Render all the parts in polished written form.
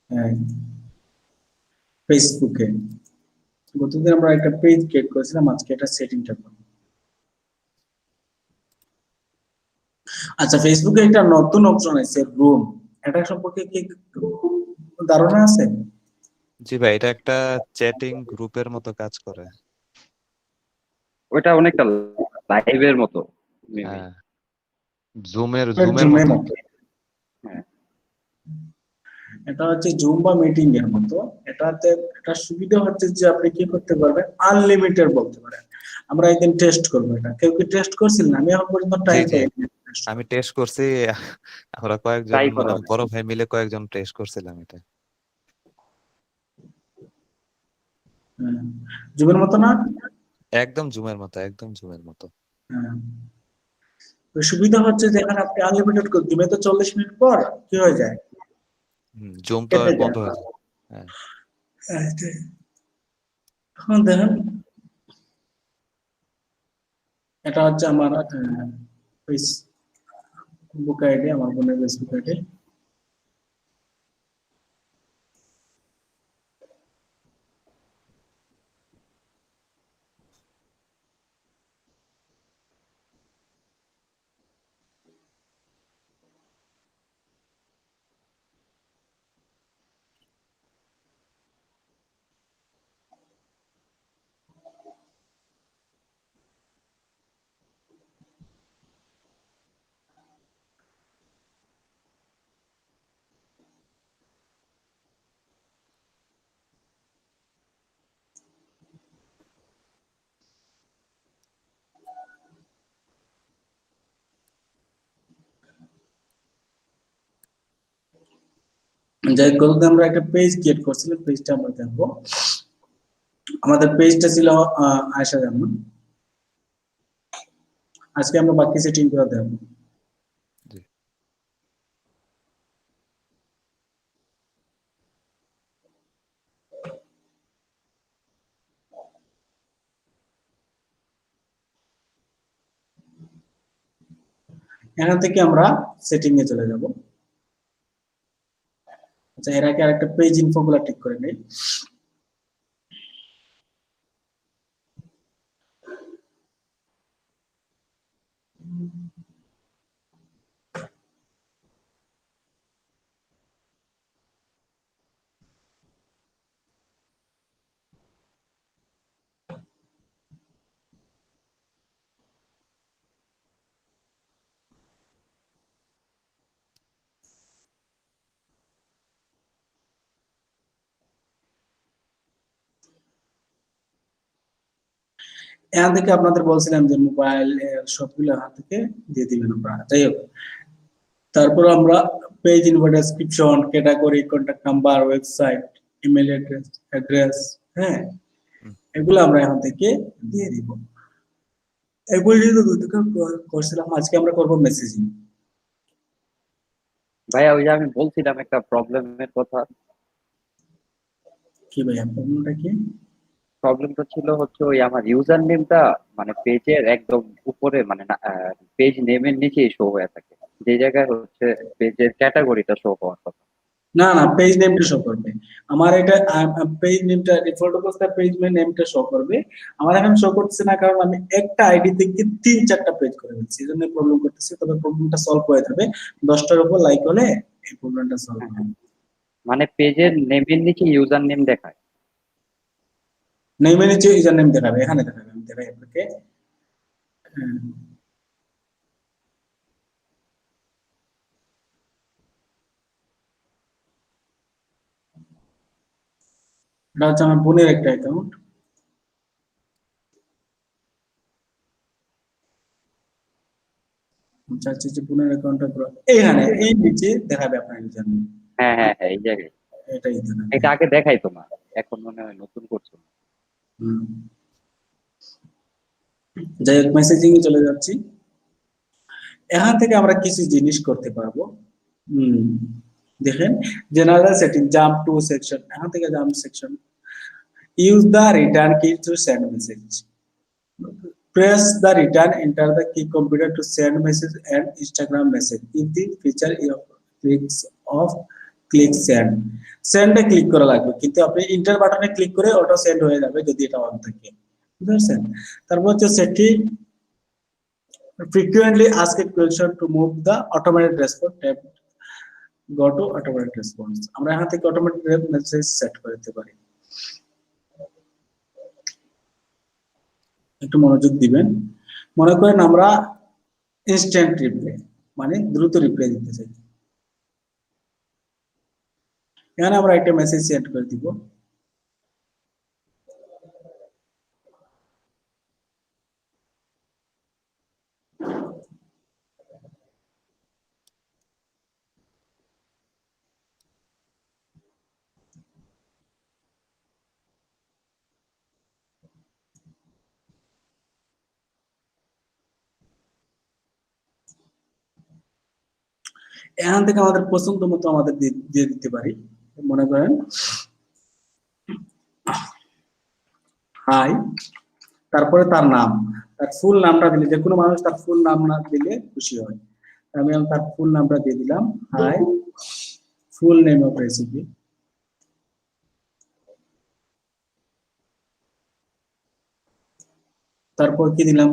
হ্যাঁ, ফেসবুকে গতদিন আমরা একটা পেজ ক্রিয়েট করেছিলাম, আজকে এটা সেটিংটা করব। আচ্ছা, ফেসবুকে একটা নতুন অপশন আছে রুম, এটা সম্পর্কে কি ধারণা আছে? জি ভাই, এটা একটা চ্যাটিং গ্রুপের মতো কাজ করে। ওইটা অনেকটা লাইভের মতো মেবি। হ্যাঁ, জুমের জুমের মতো। মতো। হ্যাঁ, এটা হচ্ছে জুম বা মিটিং এর মতো। এটাতে একটা সুবিধা হচ্ছে যে আপনি কি করতে পারবেন, আনলিমিটেড বলতে পারেন। আমরা একদিন টেস্ট করবো এটা। কেউ কি টেস্ট করছিল না? আমি এখন পর্যন্ত জি টাইম জি, পাইনি। আমি টেস্ট করছি। আমরা কয়েকজন, ট্রাই মানে করা বড় উচিত। ভাই মিলে কয়েকজন টেস্ট করছিলাম এটা। জুমের মতো না? একদম জুমের মতো, একদম জুমের মতো। হ্যাঁ। তো সুবিধা হচ্ছে যে এখানে আপনি আনলিমিটেড করে দিবেন, তো 40 মিনিট পর কি হয়ে যায়, জুম তো কেটে যায়। বন্ধ হয়ে যায়। হ্যাঁ, এখন দেখেন, এটা হচ্ছে আমার ফেসবুক আইডি, আমার বোনের ফেসবুক আইডি। যাই হোক, গতদিন আমরা একটা পেজ ক্রিয়েট করছিলাম, পেজটা আমরা দেখবো। আমাদের পেজটা ছিল আয়েশা জামান। আজকে আমরা বাকি সেটিং করে দেখবো। জি। এখান থেকে আমরা সেটিং এ চলে যাব। আচ্ছা, এর আগে আরেকটা পেজ ইনফো গুলা ঠিক করে নেই। এখান থেকে আপনাদের বলছিলাম যে মোবাইল সবগুলো এখান থেকে দিয়ে দিবেন আপনারা। যাই হোক, তারপর আমরা page info, description, category, contact number, website, email address, হ্যাঁ, এগুলো আমরা এখান থেকে দিয়ে দিব। এগুলো যেহেতু করছিলাম, আজকে আমরা করবো মেসেজিং। ভাইয়া ওই যে আমি বলছিলাম একটা প্রবলেমের কথা। কি ভাইয়া, প্রবলেমটা কি? প্রবলেমটা ছিল হচ্ছে ওই আমার ইউজার নেমটা মানে পেজের একদম উপরে, মানে পেজ নেমের নিচেই শো হয়ে থাকে, যে জায়গায় হচ্ছে পেজের ক্যাটাগরিটা শো হওয়ার কথা। না না, পেজ নেমটা শো করবে। আমার এটা পেজ নেমটা ডিফল্ট অবস্থায় পেজ নেমটা শো করবে। আমার এখন শো করতেছে না, কারণ আমি একটা আইডি থেকে 3-4টা পেজ করে ফেলছি, এই জন্য প্রবলেম করতেছে। তবে প্রবলেমটা সলভ হয়ে যাবে, 10টার উপর লাইক হলে এই প্রবলেমটা সলভ হ্যাঁ, হবে। মানে পেজের নেমের নিচে ইউজার নেম দেখায়। নেমের নিচে ইউজার নেম দেখাবে, এখানে দেখাবে, আমি দেখাই আপনাকে। হ্যাঁ, এটা হচ্ছে আমার বোনের একটা অ্যাকাউন্ট। চাচ্ছি যে বোনের অ্যাকাউন্টটা পুরো এইখানে এই নিচে দেখাবে আপনার ইউজার নেম, হ্যাঁ হ্যাঁ হ্যাঁ, এই জায়গায়। এটাই দেখাবে। এটা আগে দেখাই তোমার, এখন মনে হয় নতুন করছো। হুম। যাই হোক, মেসেজিং এ চলে যাচ্ছি। এখান থেকে আমরা কিছু জিনিস করতে পারবো। দেখেন, general setting, jump to section, এখান থেকে jump section. Use the return key to send message. Press the return, enter the key computer to send message and Instagram message. If the feature clicks off, click send, সেন্ডে click করা লাগবে, কিন্তু আপনি inter বাটনে click করে auto send হয়ে যাবে যদি এটা অন থাকে, বুঝতে পারছেন? তারপর হচ্ছে সেটি frequently ask a question to move the automated response tab, go to automated response, আমরা এখান থেকে অটোমেটেড মেসেজ সেট করে দিতে পারি। একটু মনোযোগ দিবেন। মনে করেন আমরা ইনস্ট্যান্ট রিপ্লাই মানে দ্রুত রিপ্লাই দিতে চাই, এখানে আমরা একটা মেসেজ সেট করে দিব। এখান থেকে আমাদের পছন্দ মতো আমাদের দিয়ে দিতে পারি। মনে করেন হাই, তারপরে তার নাম, তার ফুল নামটা দিলে, যে কোনো মানুষ তার ফুল নাম না দিলে খুশি হয়, আমি তার ফুল নামটা দিয়ে দিলাম, hi full name of recipe. তারপর কি দিলাম,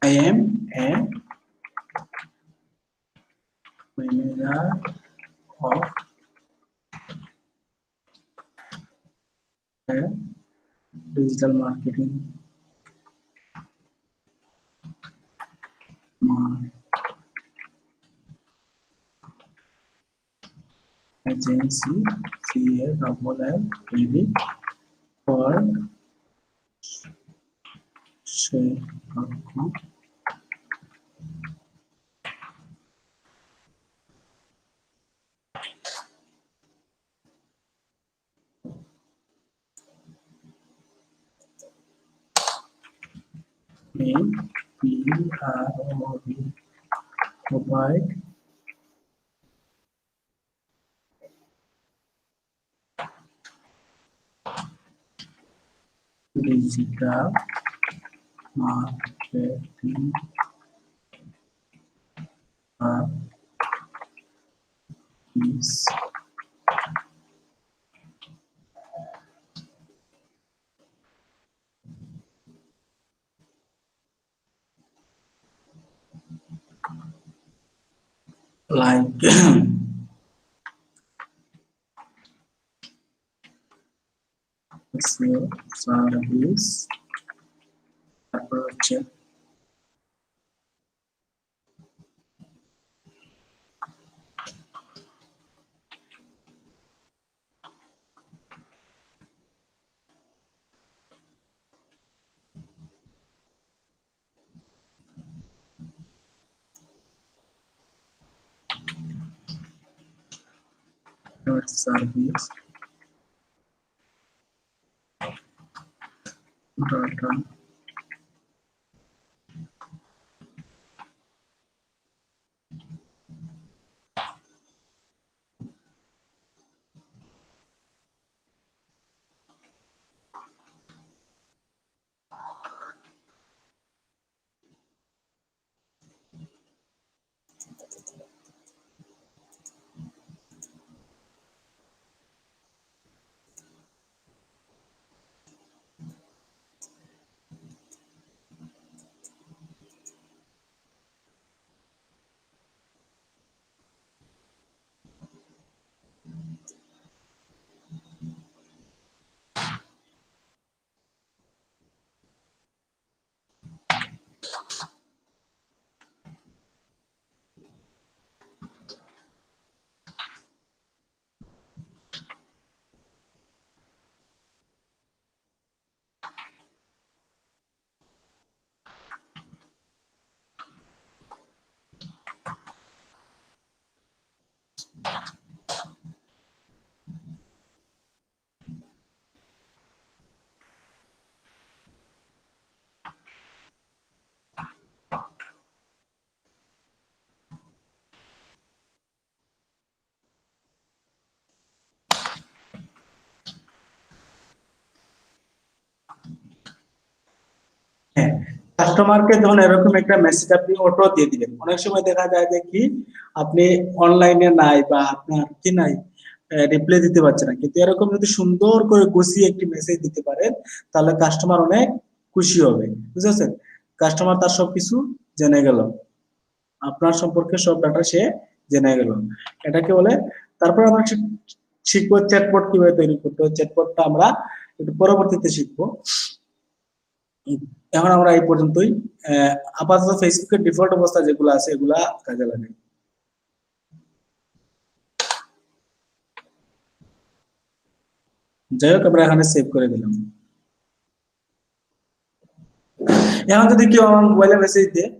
I am a manager of a digital marketing agency, CALL for share.com. Name PROV provide digital marketing is like service approach service data হ্যাঁ, কাস্টমারকে যখন এরকম একটা মেসেজ আপনি অটো দিয়ে দিবেন, অনেক সময় দেখা যায় যে কি আপনি অনলাইনে নাই বা আপনার কি নাই, রিপ্লাই দিতে পারছেন না, কিন্তু এরকম যদি সুন্দর করে গুছিয়ে একটি মেসেজ দিতে পারেন তাহলে কাস্টমার অনেক খুশি হবে, বুঝেছেন? কাস্টমার তার সবকিছু জেনে গেল, আপনার সম্পর্কে সব ডাটা সে জেনে গেল, এটাকে বলে। তারপর আমরা শিখবো চ্যাটবট কিভাবে তৈরি করতে হয়। চ্যাটবটটা আমরা একটু পরবর্তীতে শিখবো। এখন আমরা এই পর্যন্তই। আপাতত ফেসবুকের ডিফল্ট অবস্থা যেগুলো আছে এগুলা কাজে লাগে। যাই হোক, আমরা এখানে সেভ করে দিলাম। এখন যদি কেউ আমার মোবাইলে মেসেজ দেয়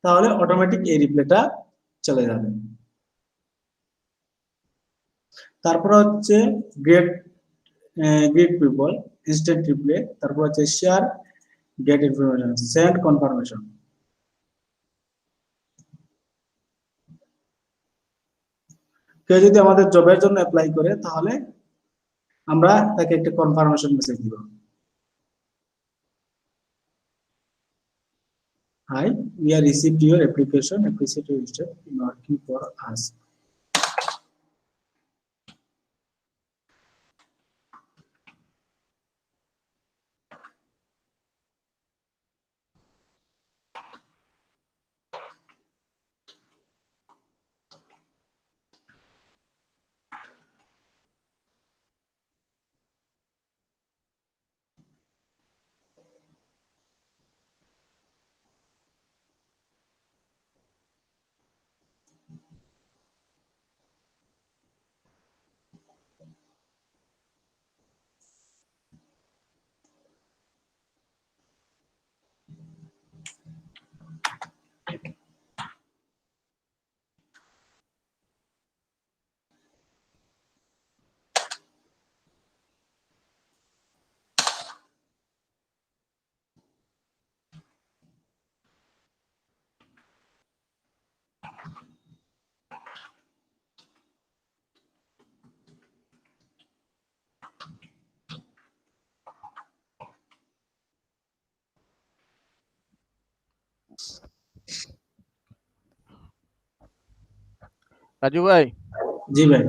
তাহলে অটোমেটিক এই রিপ্লাইটা চলে যাবে। তারপর হচ্ছে great great people, instant reply. তারপর হচ্ছে share, get information, send confirmation. কেউ যদি আমাদের জবের জন্য অ্যাপ্লাই করে তাহলে আমরা তাকে একটা কনফার্মেশন মেসেজ দিব। Hi, we have received your application. Appreciate your interest in working for us. Raju ভাই, জি ভাই।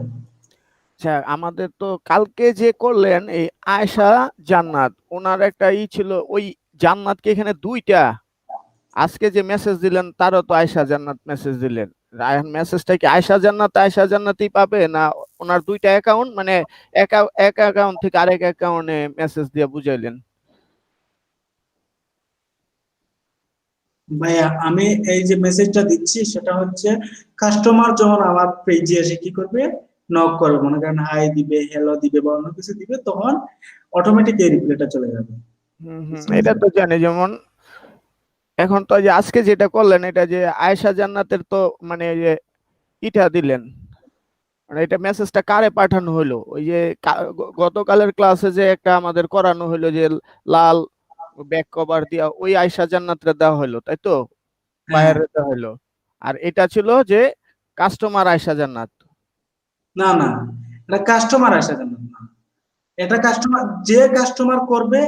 আচ্ছা আমাদের তো কালকে যে করলেন এই আয়েশা জান্নাত, ওনার একটা ছিল, ওই জান্নাত কি এখানে দুইটা? আজকে যে মেসেজ দিলেন তারও তো আয়েশা জান্নাত মেসেজ দিলেন, মেসেজটা কি আয়েশা জান্নাতই পাবে, না ওনার দুইটা অ্যাকাউন্ট, মানে এক অ্যাকাউন্ট থেকে আরেক অ্যাকাউন্টে মেসেজ দিয়ে বুঝাইলেন? ভাইয়া, আমি এই যে মেসেজটা দিচ্ছি সেটা হচ্ছে কাস্টমার যখন আমার পেজে এসে কি করবে, নক করবে, মনে করেন হাই দিবে, হ্যালো দিবে বা অন্য কিছু দিবে, তখন অটোমেটিক এই রিপ্লাইটা চলে যাবে। হুম হুম, বুঝতে এটা পারছেন? তো জানি। যেমন এখন তো যে আজকে যেটা করলেন, এটা যে আয়েশা জান্নাতের তো মানে এই যে ইটা দিলেন, মানে এটা মেসেজটা কারে পাঠানো হলো? ওই যে গতকালের ক্লাসে যে একটা আমাদের করানো হলো যে লাল ব্যাক কভার দিয়া, ওই আয়শা জান্নাতরে দেওয়া হলো, তাই তো? হ্যাঁ। বাইরে দেওয়া হলো। আর এটা ছিল যে কাস্টমার আয়শা জান্নাত। না না, এটা কাস্টমার আসে কেন না, এটা কাস্টমার, যে কাস্টমার করবে,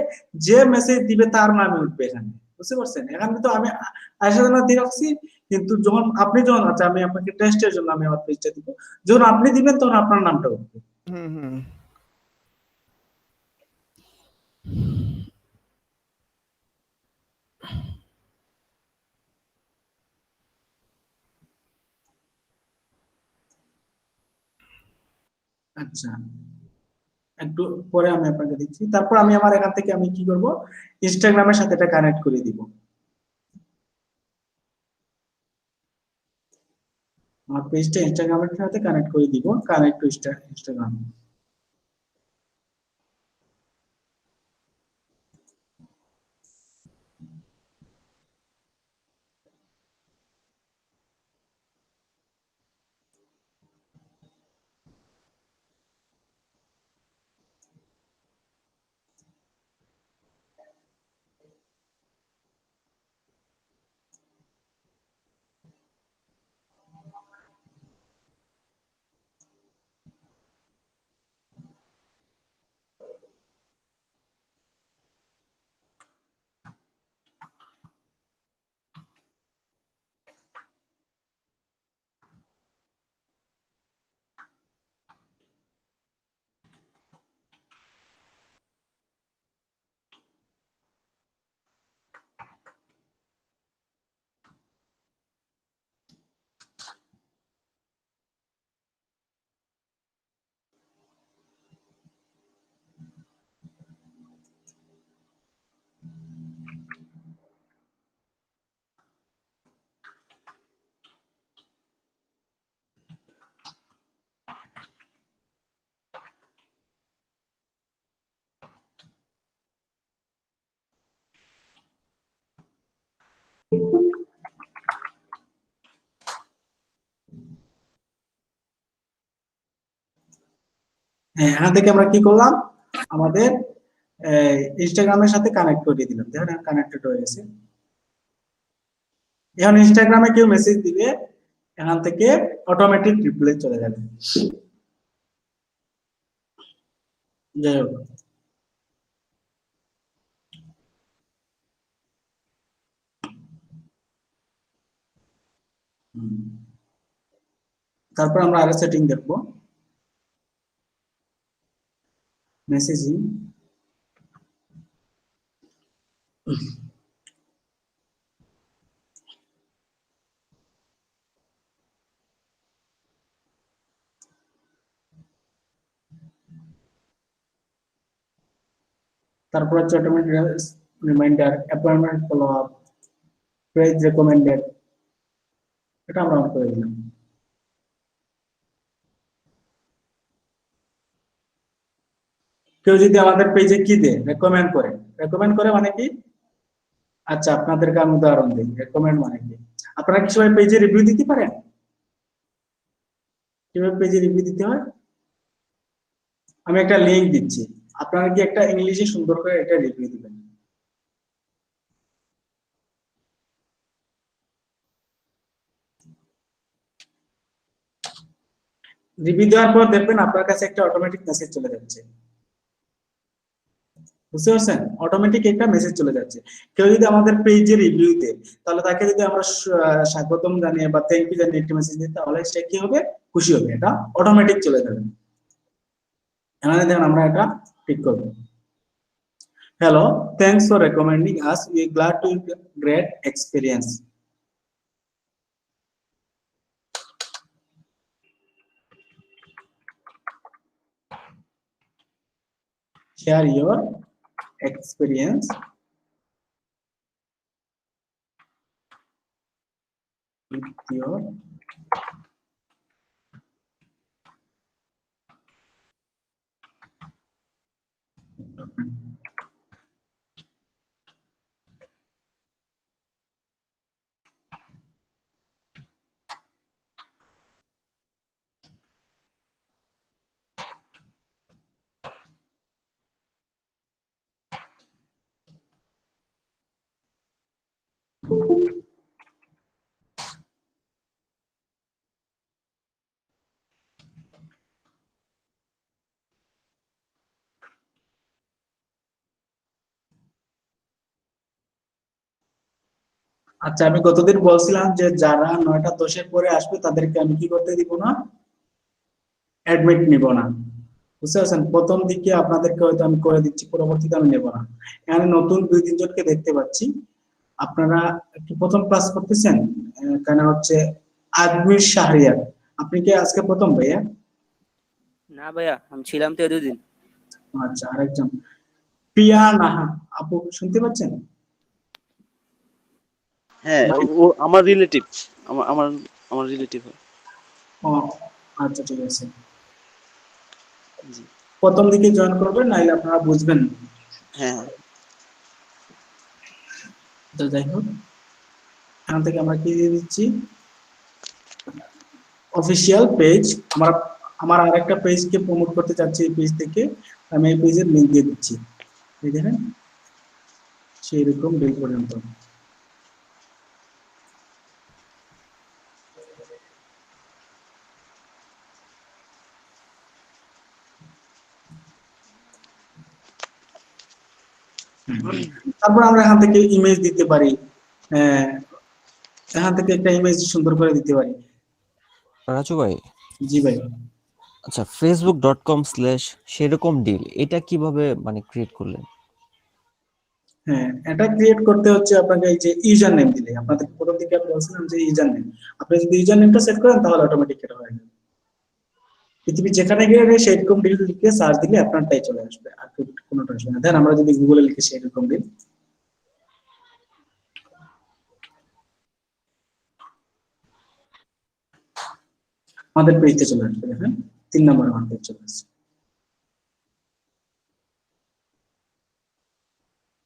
যে মেসেজ দিবে তার নামে উঠবে এখানে। বুঝতে পারছেন? এখানে তো আমি আয়শা জান্নাত দিয়ে রাখছি, কিন্তু যখন আপনি যখন, আচ্ছা আমি আপনাকে টেস্টের জন্য আমি আমার পেজটা দিব, যখন আপনি দিবেন তখন আপনার নামটা উঠবে। হুম হুম। আচ্ছা, একটু পরে আমি আপনাকে দিচ্ছি। তারপর আমি আমার এখান থেকে আমি কি করব, ইনস্টাগ্রামের সাথে এটা কানেক্ট করে দিব। আমার পেজটা ইনস্টাগ্রামের সাথে কানেক্ট করে দিব, কানেক্ট টু ইনস্টাগ্রাম। হ্যাঁ, এখান থেকে আমরা কি করলাম, আমাদের ইনস্টাগ্রামের সাথে কানেক্ট করে দিলাম, দেখেন কানেক্টেড হয়ে গেছে। এখন ইনস্টাগ্রামে কেউ মেসেজ দিলে এখান থেকে অটোমেটিক রিপ্লাই চলে যাবে। যাই হোক, তারপর আমরা আরো সেটিং দেখবো, মেসেজিং। তারপর হচ্ছে automatic reminder, appointment follow up, page recommended, এটা আমরা অন করে দিলাম। কেউ যদি আমাদের পেজে কি দেয়, রেকমেন্ড করে, রেকমেন্ড করে মানে কি, আচ্ছা আপনাদেরকে আমি উদাহরণ দিই, রেকমেন্ড মানে কি, আপনারা কি সবাই পেজে রিভিউ দিতে পারেন? কিভাবে পেজে রিভিউ দিতে হয়, আমি একটা লিংক দিচ্ছি, আপনারা কি একটা ইংলিশে সুন্দর করে এটা রিভিউ দিবেন। রিভিউ দেওয়ার পর দেখবেন আপনার কাছে একটা অটোমেটিক মেসেজ চলে যাচ্ছে, বুঝতে পারছেন? অটোমেটিক একটা মেসেজ চলে যাচ্ছে। কেউ যদি আমাদের পেজে রিভিউ দেয়, তাহলে তাকে যদি আমরা স্বাগতম জানিয়ে বা থ্যাংক ইউ জানিয়ে একটা মেসেজ দিই, তাহলে সে কি হবে, খুশি হবে, এটা অটোমেটিক চলে যাবে। এখানে দেখেন আমরা এটা ঠিক করব। Hello, thanks for recommending us, we glad to great experience. Share your experience with your আচ্ছা, আমি গতদিন বলছিলাম যে যারা 9টা 10-এর পরে আসবে তাদেরকে আমি কি করতে দিব না, অ্যাডমিট নিব না, বুঝতে পারছেন? প্রথম দিকে আপনাদেরকে হয়তো আমি করে দিচ্ছি, পরবর্তীতে আমি নেব না। এখানে নতুন 2-3 জনকে দেখতে পাচ্ছি, আপনারা কি প্রথম ক্লাস করতেছেন? এখানে হচ্ছে আজমির শাহরিয়ার, আপনি কি আজকে প্রথম ভাইয়া? না ভাইয়া, আমি ছিলাম তো দুদিন। আচ্ছা, আরেকজন প্রিয়া নাহা আপু, শুনতে পাচ্ছেন? হ্যাঁ, ও আমার রিলেটিভ, আমার আমার আমার রিলেটিভ হয়। ও আচ্ছা, ঠিক আছে। জি। প্রথম দিকে জয়েন করবেন, নাইলে আপনারা বুঝবেন না। হ্যাঁ, তো যাই হোক, এখান থেকে আমরা কি দিয়ে দিচ্ছি, অফিসিয়াল পেজ। আমরা আমার আরেকটা পেজকে প্রমোট করতে চাচ্ছি, এই পেজ থেকে আমি এই পেজের লিংক দিয়ে দিচ্ছি, এই দেখেন সেই রকম ডিল পর্যন্ত। তারপর আমরা এখান থেকে ইমেজ দিতে পারি, এখান থেকে একটা ইমেজ সুন্দর করে দিতে পারি। রাজু ভাই, জি ভাই। আচ্ছা, facebook.com/ সেরকম ডিল এটা কিভাবে মানে ক্রিয়েট করলেন? হ্যাঁ, এটা ক্রিয়েট করতে হচ্ছে আপনাকে এই যে ইউজার নেম দিলে, আপনাদের প্রথম দিকে আমি বলছিলাম যে ইউজার নেম, আপনি যদি ইউজার নেমটা সেট করেন তাহলে অটোমেটিক এটা হয়ে যাবে। পৃথিবী যেখানে গেলে সেইরকম ডিল লিখে সার্চ দিলে আপনারটাই চলে আসবে, আর কোনোটা আসবে না। দেন আমরা যদি গুগলে লিখে সেইরকম ডিল, আমাদের পেজে চলে আসবে। দেখেন 3 নম্বর আমার পেজ চলে আসছে,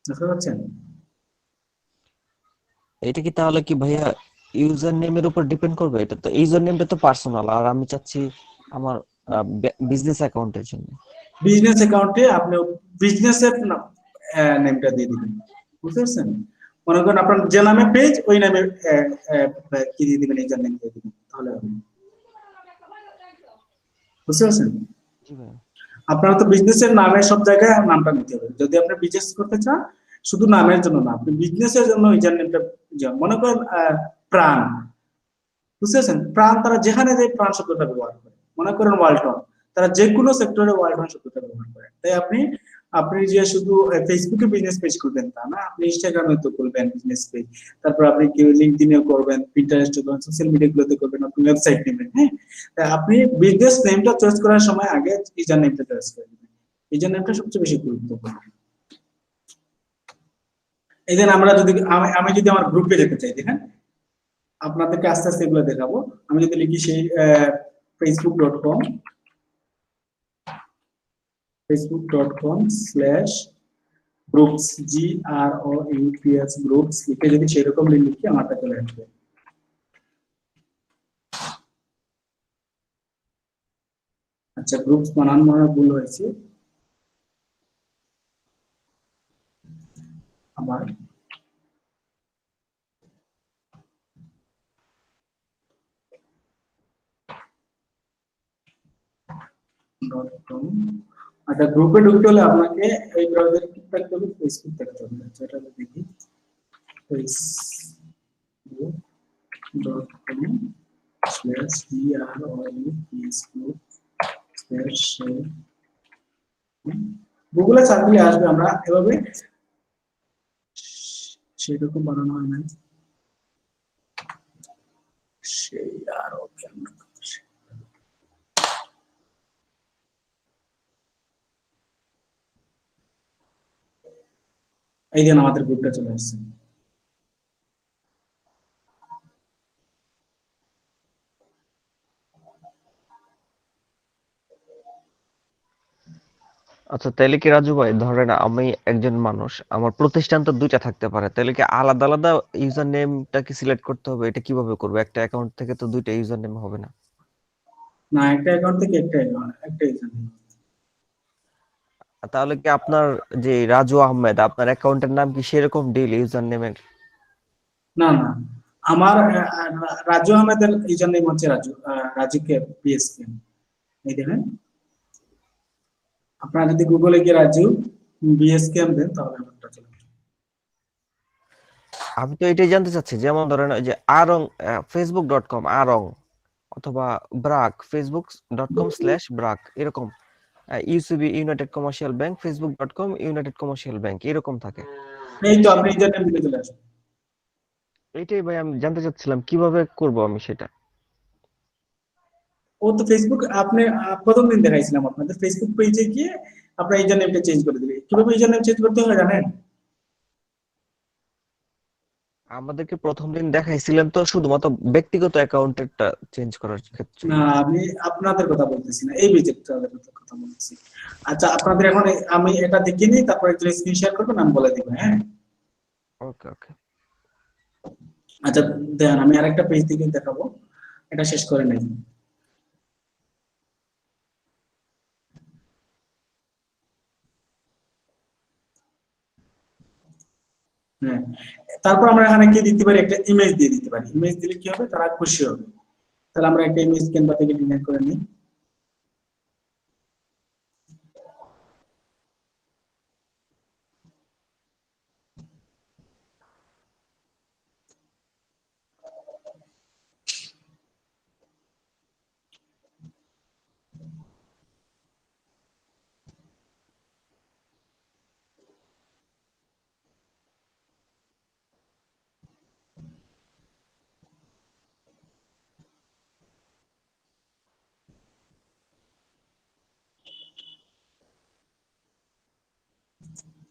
দেখতে পাচ্ছেন? এটা কি তাহলে কি ভাইয়া ইউজার নেমের উপর ডিপেন্ড করবে? এটা তো ইউজার নেমটা তো পার্সোনাল, আর আমি চাচ্ছি আমার বিজনেস অ্যাকাউন্টের জন্য। বিজনেস অ্যাকাউন্টে আপনি বিজনেসের নেমটা দিয়ে দিবেন, বুঝতে পারছেন? মনে করেন আপনার যে নামে পেজ ওই নামে কি দিয়ে দিবেন, ইউজার নেম দিয়ে দিবেন, তাহলে হবে। বুঝতে পারছেন? জি ভাইয়া। আপনার তো বিজনেসের নামে সব জায়গায় নামটা নিতে হবে। যদি আপনি বিজনেস করতে চান, শুধু নামের জন্য না, আপনি বিজনেসের জন্য ইউজার নেমটা, মনে করেন প্রাণ, বুঝতে পারছেন? প্রাণ, তারা যেখানে যে প্রাণ শব্দটা ব্যবহার করে, মনে করেন ওয়ালটন, তারা যে কোনো সেক্টরে ওয়ালটন শব্দটা ব্যবহার করে। তাই আপনি আপনি যে শুধু ফেসবুকে বিজনেস পেজ করবেন তা না, আপনি ইনস্টাগ্রামে তো করবেন বিজনেস পেজ, তারপর আপনি কি লিঙ্কডইনে করবেন, পিন্টারেস্টে করবেন, সোশ্যাল মিডিয়া গুলোতে করবেন, আপনি ওয়েবসাইট নেবেন। হ্যাঁ, তাই আপনি বিজনেস নেমটা চয়েস করার সময় আগে ইউজার নেমটা চয়েস করে নেবেন। ইউজার নেমটা সবচেয়ে বেশি গুরুত্বপূর্ণ। এই যে আমরা যদি আমি যদি আমার গ্রুপে যেতে চাই, দেখেন আপনাদেরকে আস্তে আস্তে এগুলো দেখাবো। আমি যদি লিখি সেই facebook.com facebook.com/groups GROUPS গ্রুপস লিখে যদি সেরকম লিঙ্ক লিখি, আমারটা চলে আসবে। আচ্ছা, গ্রুপস বানান মনে ভুল হয়েছে আমার। .com। আচ্ছা, গ্রুপে ঢুকতে হলে আপনাকে এই ব্রাউজারে কি থাকতে হবে, ফেসবুক থাকতে হবে। আচ্ছা, এটা দেখি facebook.com/GROUPS গুগলে সার্চ দিলে আসবে। আমরা এভাবে সেরকম বানানো হয় না, সেই আর ওপেন। এই দিন আমাদের গ্রুপটা চলে আসছে। আচ্ছা, তাহলে কি রাজু ভাই, ধরেন আমি একজন মানুষ, আমার প্রতিষ্ঠান তো দুইটা থাকতে পারে, তাহলে কি আলাদা আলাদা ইউজার নেমটা কি সিলেক্ট করতে হবে? এটা কিভাবে করবো? একটা অ্যাকাউন্ট থেকে তো দুইটা ইউজার নেম হবে না? না, একটা অ্যাকাউন্ট থেকে একটা ইউজার নেম। তাহলে কি আপনার যে রাজু আহমেদ, আপনার অ্যাকাউন্টের নাম কি সেরকম ডিল ইউজার নেমের? না না, আমার রাজু আহমেদের ইউজার নেম হচ্ছে রাজুকে পিএসপি। এই দেখেন, আপনারা যদি গুগলে গিয়ে রাজু বিএসকেএম দেন তাহলে আমারটা চলে আসবে। আমি তো এটাই জানতে চাচ্ছি, যেমন ধরেন ওই যে আরং, facebook.com আরং, অথবা ব্রাক facebook.com/ব্রাক, এরকম UCB United commercial bank facebook.com United commercial bank এরকম থাকে। এই তো আপনি ইউজার নেম দিলে চলে আসবে। এইটাই ভাই আমি জানতে চাচ্ছিলাম, কিভাবে করব আমি সেটা। ও তো ফেসবুক, আপনি প্রথম দিন দেখাইছিলাম আপনাদের ফেসবুক পেজে গিয়ে আপনার ইউজার নেমটা চেঞ্জ করে দিবে। কিভাবে ইউজার নেম চেঞ্জ করতে হয় জানেন? আমাদেরকে প্রথম দিন দেখাইছিলেন তো শুধুমাত্র ব্যক্তিগত অ্যাকাউন্টেরটা চেঞ্জ করার ক্ষেত্রে। না, আমি আপনাদের কথা বলতেছি না, এই বেজেক্টটার কথা বলতেছি। আচ্ছা, আপনাদের এখন আমি এটা দেখিয়ে নিই, তারপর একটু স্ক্রিন শেয়ার করবেন, আমি বলে দিব। হ্যাঁ, ওকে ওকে। আচ্ছা দেখেন, আমি আরেকটা পেজ থেকে দেখাবো, এটা শেষ করে নেই। হ্যাঁ, তারপর আমরা এখানে কি দিতে পারি, একটা ইমেজ দিয়ে দিতে পারি। ইমেজ দিলে কি হবে, তারা খুশি হবে। তাহলে আমরা একটা ইমেজ ক্যানভা থেকে ডিজাইন করে নিই।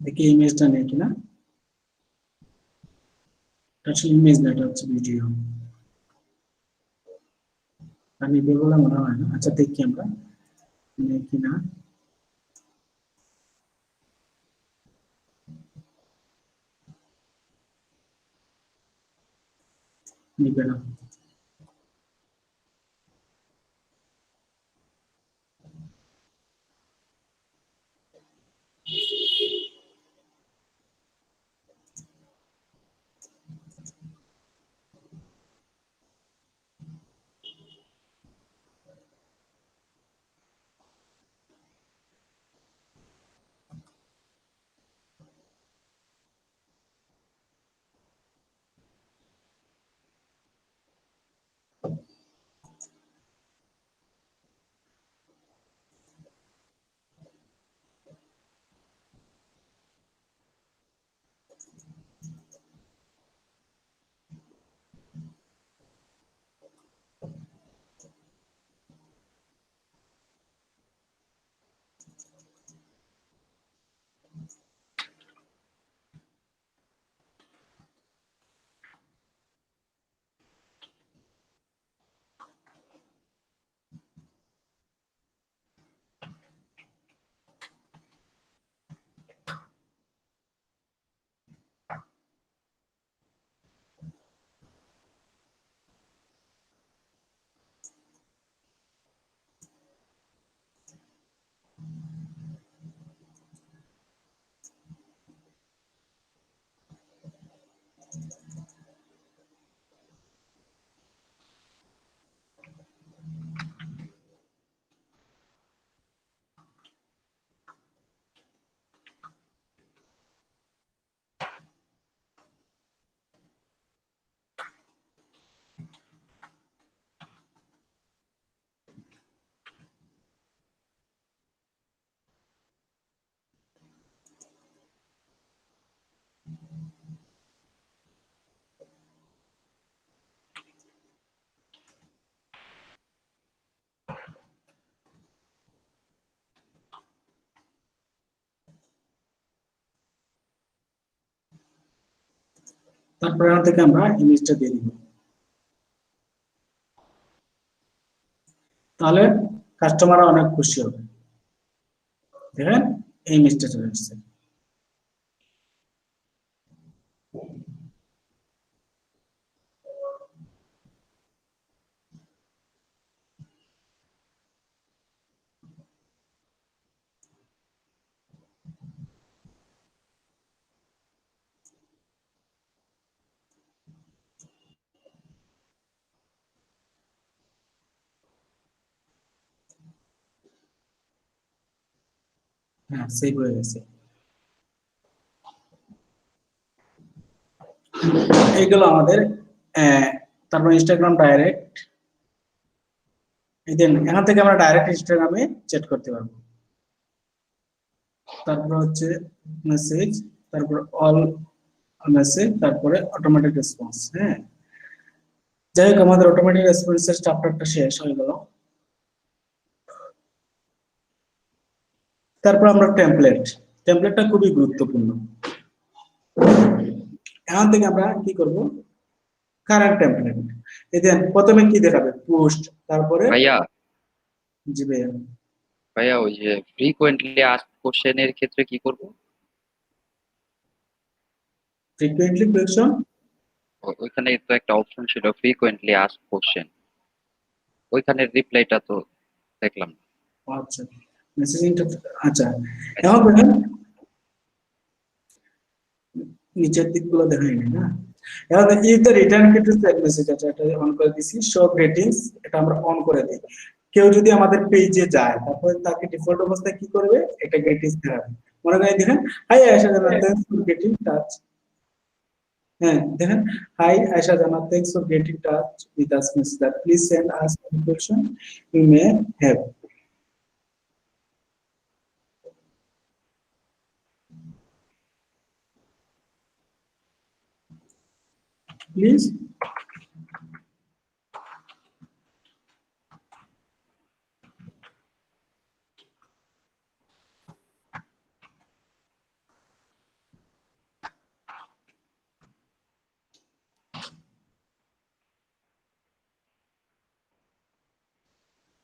দেখি ইমেজটা নেই কিনা। এটা আসলে ইমেজ না, এটা হচ্ছে ভিডিও। আমি বলে মনে হয় না। আচ্ছা, দেখি আমরা নেই কিনা। নিবে না। তারপর এখান থেকে আমরা ইমেজটা দিয়ে দিব। তাহলে কাস্টমাররা অনেক খুশি হবে। দেখেন এই ইমেজটা চলে আসছে। হ্যাঁ, সেভ হয়ে গেছে। এইগুলো আমাদের তারপর ইনস্টাগ্রাম ডাইরেক্ট, এখান থেকে আমরা ডাইরেক্ট ইনস্টাগ্রামে চ্যাট করতে পারবো। তারপর হচ্ছে মেসেজ, তারপর অল মেসেজ, তারপরে অটোমেটিক রেসপন্স। হ্যাঁ, যাই হোক আমাদের অটোমেটিক রেসপন্সের চ্যাপ্টারটা শেষ হয়ে গেল। তারপর আমরা টেমপ্লেটটা খুবই গুরুত্বপূর্ণ। এখান থেকে আমরা কি করব, কারেন্ট টেমপ্লেট। এই দেন প্রথমে কি দেখাবে, পোস্ট, তারপরে ভাইয়া জি ভাইয়া, ভাইয়া ওই যে ফ্রিকোয়েন্টলি আস্কড কোশ্চেনের ক্ষেত্রে কি করব? ফ্রিকোয়েন্টলি কোয়েশ্চন, ওইখানে তো একটা অপশন ছিল ফ্রিকোয়েন্টলি আস্কড কোশ্চেন, ওইখানের রিপ্লাইটা তো দেখলাম না। আচ্ছা মেসেজিংটা, আচ্ছা এখন দেখেন নিচের দিকগুলো দেখাইনি না। এখন ইফ দ্য রিটার্ন মেসেজ আছে, এটা অন করে দিছি। শো গ্রিটিংস, এটা আমরা অন করে দিই। কেউ যদি আমাদের পেজে যায়, তারপরে তাকে ডিফল্ট অবস্থায় কি করবে, এটা গ্রিটিংস দেখাবে। মনে করেন দেখেন, hi Ayesha Jannat, thanks for getting touch. হ্যাঁ দেখেন, hi Ayesha Jannat, thanks for getting touch with us, message that please send us any question you may have. Please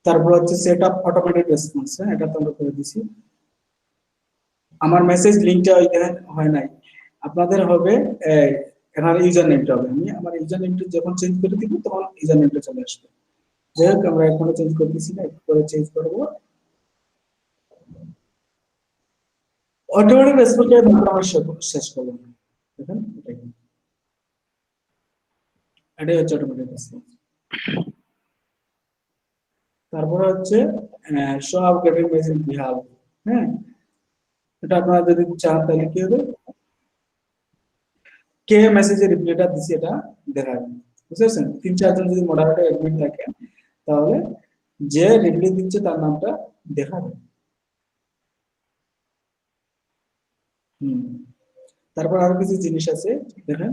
তারপর হচ্ছে সেট আপ অটোমেটিক রেসপন্স। হ্যাঁ, এটা তো আমরা করে দিছি। আমার মেসেজ লিংকটা ওইখানে হয় নাই, আপনাদের হবে এখানে ইউজার নেমটা হবে, আমি আমার ইউজার নেমটা যখন চেঞ্জ করে দিব তখন ইউজার নেমটা চলে আসবে। যাই হোক আমরা এখনো চেঞ্জ করতেছি না, একটু পরে চেঞ্জ করবো। অটোমেটিক রেসপন্স আমরা শেষ করবো, দেখেন এটাই হচ্ছে অটোমেটিক রেসপন্স। তারপরে হচ্ছে শো আপডেটিং মেসেজ বিহাল, হ্যাঁ এটা আপনারা যদি চান তাহলে কি হবে, কে মেসেজের রিপ্লাইটা দিছে এটা দেখাবে, বুঝছেন? 3-4 জন যদি মডারেটর অ্যাডমিন থাকে তাহলে যে রিপ্লাই দিচ্ছে তার নামটা দেখাবে। তারপর আরো কিছু জিনিস আছে দেখেন,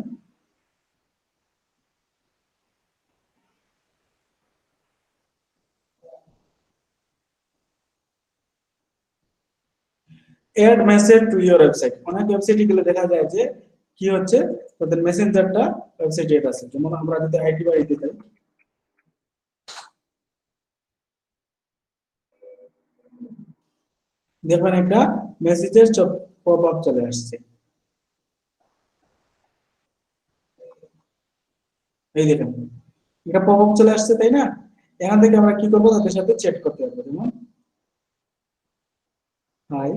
add message to your website. অনেক ওয়েবসাইটে গেলে দেখা যায় যে কি হচ্ছে তাদের মেসেঞ্জারটা ওয়েবসাইটে এড আছে। যেমন আমরা যদি আইডি বাই দিতে চাই, দেখবেন একটা মেসেজের পপ আপ চলে আসছে, এই দেখেন এটা পপ আপ চলে আসছে, তাই না? এখান থেকে আমরা কি করবো, তাদের সাথে চ্যাট করতে পারবো। যেমন হাই,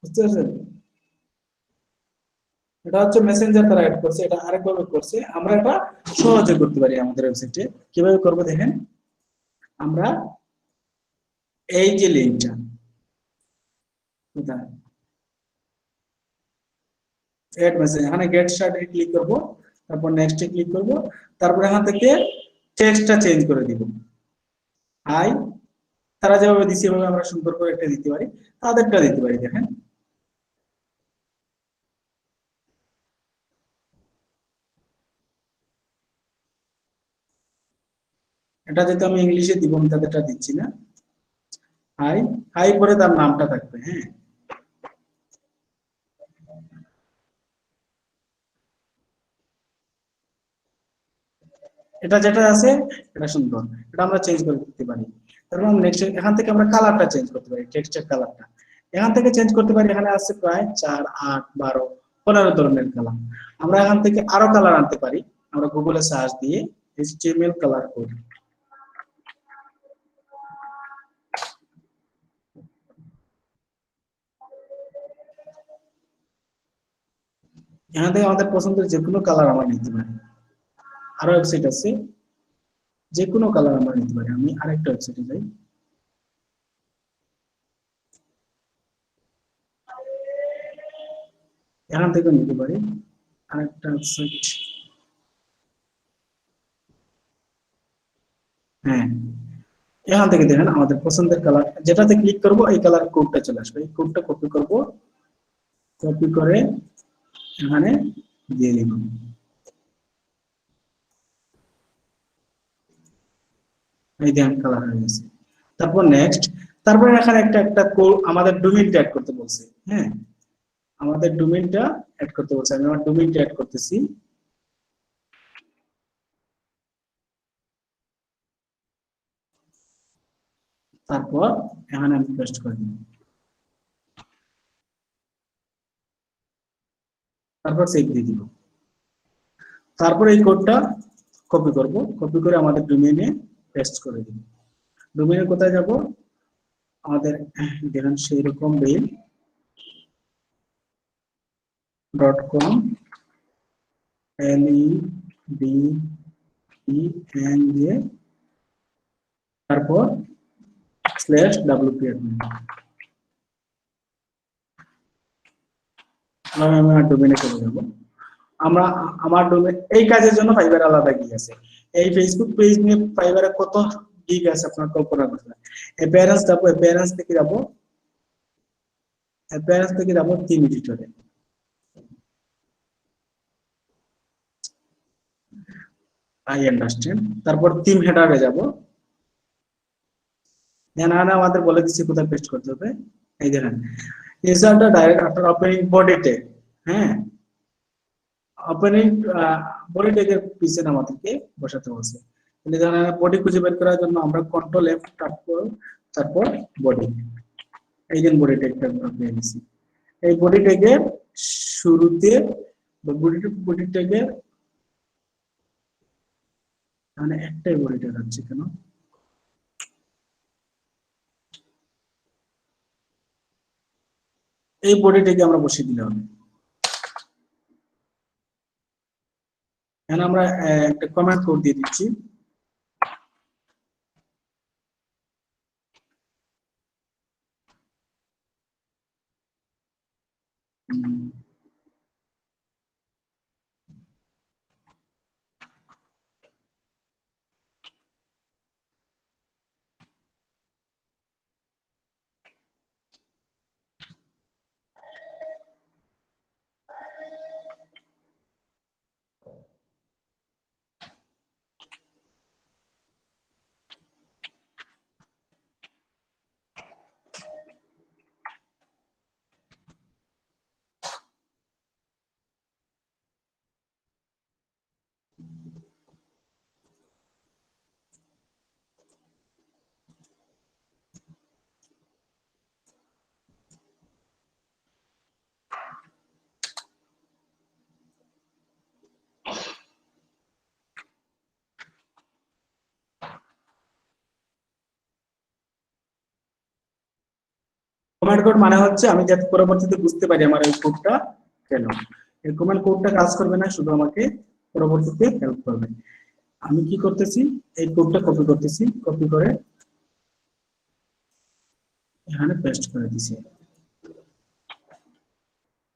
বুঝতে পারছেন? এটা হচ্ছে মেসেঞ্জার তারা অ্যাড করছে, এটা আরেকভাবে করছে। আমরা এটা সহজে করতে পারি আমাদের ওয়েবসাইটে। কিভাবে করবো দেখেন, আমরা এই যে লিঙ্কটা কোথায় এড মেসেজ, এখানে গেট স্টার্টে ক্লিক করব, তারপর নেক্সট এ ক্লিক করব, তারপর এখান থেকে টেক্সটটা চেঞ্জ করে দিব। হাই, তারা যেভাবে দিছে এভাবে আমরা সুন্দর করে একটা দিতে পারি, তাদেরটা দিতে পারি। দেখেন এটা যেহেতু আমি ইংলিশে দিব, আমি তাদেরটা দিচ্ছি না। হাই, হাই পরে তার নামটা থাকবে। হ্যাঁ, এটা যেটা আছে এটা সুন্দর, এটা আমরা চেঞ্জ করে দিতে পারি। তারপর নেক্সট এখান থেকে আমরা কালারটা চেঞ্জ করতে পারি, টেক্সটের কালারটা এখান থেকে চেঞ্জ করতে পারি। এখানে আছে প্রায় 4, 8, 12, 15 ধরনের কালার। আমরা এখান থেকে আরো কালার আনতে পারি। আমরা গুগলে সার্চ দিয়ে HTML কালার কোড, এখান থেকে আমাদের পছন্দের যে কোনো কালার আমরা নিতে পারি। আরো ওয়েবসাইট আছে, যে কোনো কালার আমরা নিতে পারি। আমি আরেকটা ওয়েবসাইটে যাই, এখান থেকে নিতে পারি আরেকটা ওয়েবসাইট। হ্যাঁ, এখান থেকে দেখেন আমাদের পছন্দের কালার, যেটাতে ক্লিক করব এই কালার কোডটা চলে আসবে। এই কোডটা কপি করব, কপি করে এখানে দিয়ে দিব। এই দেখেন কালার হয়ে গেছে। তারপর নেক্সট, তারপর এখানে একটা আমাদের ডোমেইনটা অ্যাড করতে বলছে। হ্যাঁ, আমাদের ডোমেইনটা অ্যাড করতে বলছে। আমি আমার ডোমেইনটা অ্যাড করতেছি। তারপর এখানে আমি পেস্ট করে দিব, তারপর সেভ দিয়ে দিব। তারপর এই কোডটা কপি করব, কপি করে আমাদের ডোমেইনে পেস্ট করে দিব। ডোমেইনে কোথায় যাব, আমাদের দেখেন সেই রকম mail.com LEDENJ তারপর /wp-admin। আমি আমার ডোমেইনে চলে যাব। আমরা আমার ডোমেইন এই কাজের জন্য ফাইবার আলাদা গিগ আছে। এই ফেসবুক পেজ নিয়ে ফাইবারে কত গিগ আছে আপনার কল্পনা করতে পারেন। অ্যাপিয়ারেন্স যাব, অ্যাপিয়ারেন্স থেকে যাব 3 এডিটরে। I understand. তারপর থিম হেডারে যাব, এখানে আমাদের বলে দিচ্ছি কোথায় পেস্ট করতে হবে। এই দেখেন ইনসার্টটা direct after opening body tag. হ্যাঁ, ওপেনিং বডি ট্যাগের পিছনে আমাদেরকে বসাতে বলছে। তাহলে ধরেন বডি খুঁজে বের করার জন্য আমরা কন্ট্রোল এফ তারপর বডি, এই যে বডি ট্যাগটা আমরা পেয়ে গেছি। এই বডি ট্যাগের শুরুতে বা বডি ট্যাগের মানে একটাই বডি ট্যাগ আছে কেন, এই বডি ট্যাগে আমরা বসিয়ে দিলে হবে। এখন আমরা একটা কমেন্ট কোড দিয়ে দিচ্ছি, কমেন্ট কোড মানে হচ্ছে আমি যাতে পরবর্তীতে বুঝতে পারি আমার এই কোডটা কেন। এই কমেন্ট কোডটা কাজ করবে না, শুধু আমাকে পরবর্তীতে হেল্প করবে। আমি কি করতেছি, এই কোডটা কপি করতেছি, কপি করে এখানে পেস্ট করে দিছি,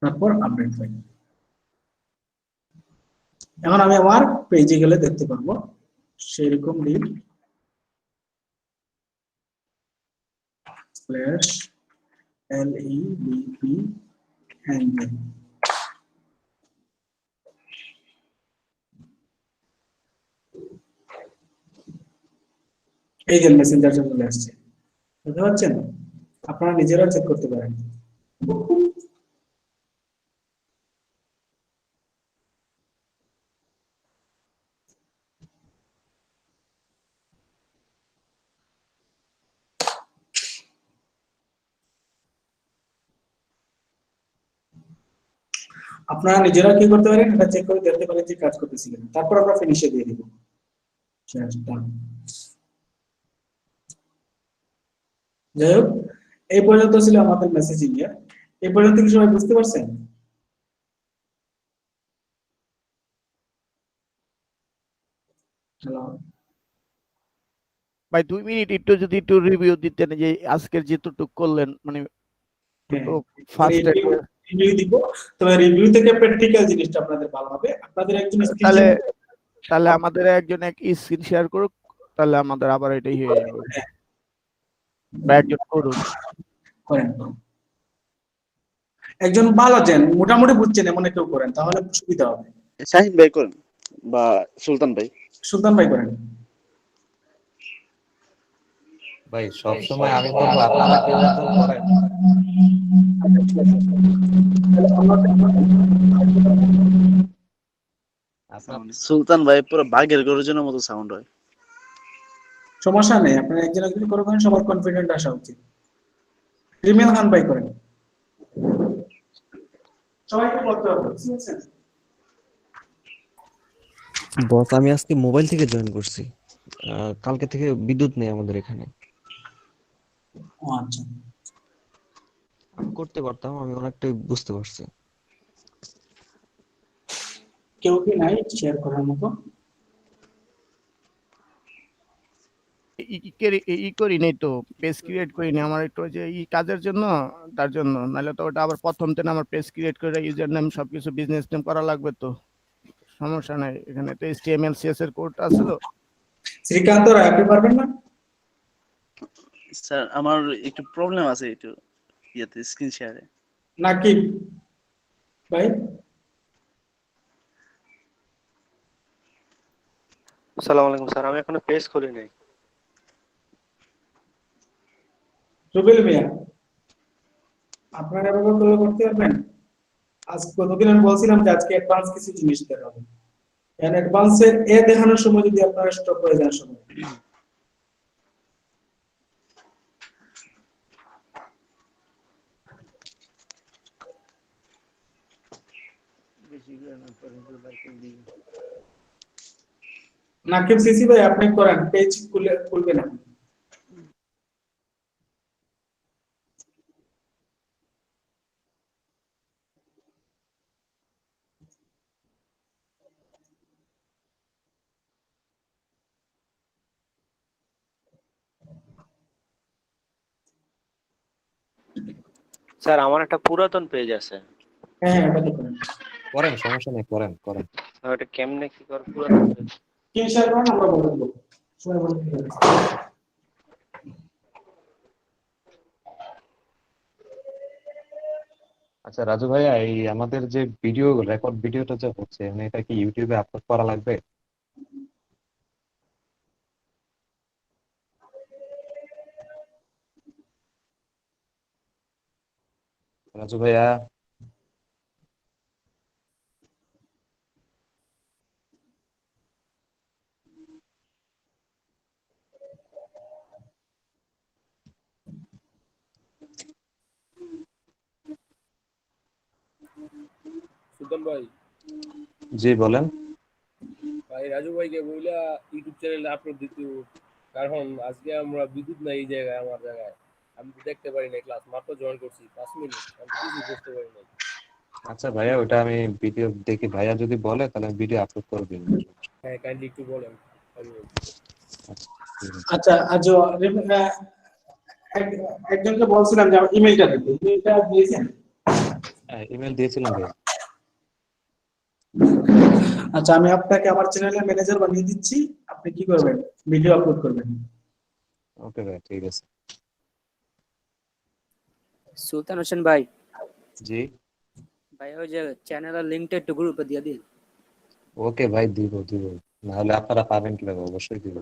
তারপর আপডেট ফাইল। এখন আমি আমার পেজে গেলে দেখতে পারবো সেরকম লিড স্ল্যাশ LEBP হ্যান্ডেল, এই যে মেসেঞ্জার চলে আসছে, বুঝতে পারছেন? আপনারা নিজেরা চেক করতে পারেন। আপনারা নিজেরা কি করতে পারেন, এটা চেক করে দেখতে পারেন যে কাজ করতেছি কিনা, তারপর আমরা ফিনিশে দিয়ে দিব। যাই হোক, এই পর্যন্ত ছিল আমাদের মেসেজিং এর। এই পর্যন্ত কি সবাই বুঝতে পারছেন? হ্যালো, ভাই 2 মিনিট একটু যদি একটু রিভিউ দিতেন যে আজকের যেটুকু করলেন, মানে ফার্স্ট রিভিউ দিব, তবে রিভিউ থেকে প্র্যাকটিক্যাল জিনিসটা আপনাদের ভালো হবে। আপনাদের একজন তাহলে তাহলে আমাদের একজন এক স্ক্রিন শেয়ার করুক, তাহলে আমাদের আবার এটাই হয়ে যাবে। বা একজন করুক, করেন, একজন ভালো জেন মোটামুটি বুঝছেন এমন কেউ করেন, তাহলে সুবিধা হবে। শাহিন ভাই করেন বা সুলতান ভাই। সুলতান ভাই করেন। ভাই সব সময় আমি করবো, আপনারা কেউ একজন করেন। সুলতান ভাই পুরো বাঘের গর্জনের মতো সাউন্ড হয়। সমস্যা নেই, আপনারা একজন একজন করে করেন, সবার কনফিডেন্ট আসা উচিত। রিমেল খান ভাই করেন, সবাইকে বলতে হবে, বুঝছেন? বস আমি আজকে মোবাইল থেকে জয়েন করছি, কালকে থেকে বিদ্যুৎ নেই আমাদের এখানে। ও আচ্ছা, আমি করতে পারতাম, আমি অনেকটাই বুঝতে পারছি। কেউ কি নাই শেয়ার করার মতো? ই করি নাই তো, পেজ ক্রিয়েট করি নি আমার একটু যে এই কাজের জন্য, তার জন্য। নাহলে তো ওটা আবার প্রথম থেকে আমার পেজ ক্রিয়েট করে ইউজার নেম সবকিছু বিজনেস নেম করা লাগবে, তো সমস্যা নাই। এখানে তো HTML CSS এর কোড আছে তো। শ্রীকান্ত রায় আপনি পারবেন না? স্যার আমার একটু প্রবলেম আছে একটু ইয়াতে স্ক্রিন শেয়ারে। নাকি ভাই? আসসালামু আলাইকুম স্যার, আমি এখনো পেজ খুলি নাই। রুবেল মিয়া, আপনারা এভাবে করে করতে পারবেন? আজ কতদিন আমি বলছিলাম যে আজকে অ্যাডভান্স কিছু জিনিস দেওয়া হবে, এন্ড অ্যাডভান্সের এ দেখানোর সময় যদি আপনারা স্টপ হয়ে যান সবাই। নাকিব সিসি ভাই আপনি করেন, পেজ খুলবে না। স্যার আমার একটা পুরাতন পেজ আছে। হ্যাঁ হ্যাঁ এটা তো করেন। করেন, সমস্যা নেই, করেন করেন। স্যার ওটা কেমনে কি করে পুরাতন পেজ? কি শেয়ার করেন আমরা বলে দেব। সবাই বলে দিবেন। আচ্ছা রাজু ভাইয়া, এই আমাদের যে ভিডিও রেকর্ড ভিডিওটা যে হচ্ছে মানে এটা কি ইউটিউবে আপলোড করা লাগবে? রাজু ভাইয়া, সুলতান ভাই, জি বলেন। ভাই রাজু ভাইকে বইলা ইউটিউব চ্যানেলে আপলোড দিতে, কারণ আজকে আমরা বিদ্যুৎ নাই এই জায়গায়, আমার জায়গায় আমি তো দেখতে পারি না, ক্লাস মাত্র জয়েন করছি 5 মিনিট, আমি তো কিছু বুঝতে পারি না। আচ্ছা ভাইয়া, ওটা আমি ভিডিও দেখি, ভাইয়া যদি বলে তাহলে আমি ভিডিও আপলোড করে দিন। হ্যাঁ কাইন্ডলি একটু বলেন। আচ্ছা, ঠিক আছে। আচ্ছা আজ একজনকে বলছিলাম যে আমার ইমেলটা দিতে, ইমেলটা দিয়েছেন? হ্যাঁ, ইমেল দিয়েছিলাম ভাইয়া। আচ্ছা আমি আপনাকে আমার চ্যানেলের ম্যানেজার বানিয়ে দিচ্ছি, আপনি কি করবেন, ভিডিও আপলোড করবেন। ওকে ভাই, ঠিক আছে। সুলতান হোসেন ভাই, জি ভাই ওই যে চ্যানেলের লিঙ্কটা একটু গ্রুপে দিয়ে দিন। ওকে ভাই, দিব দিব, নাহলে আপনারা পাবেন কিভাবে? অবশ্যই দিব।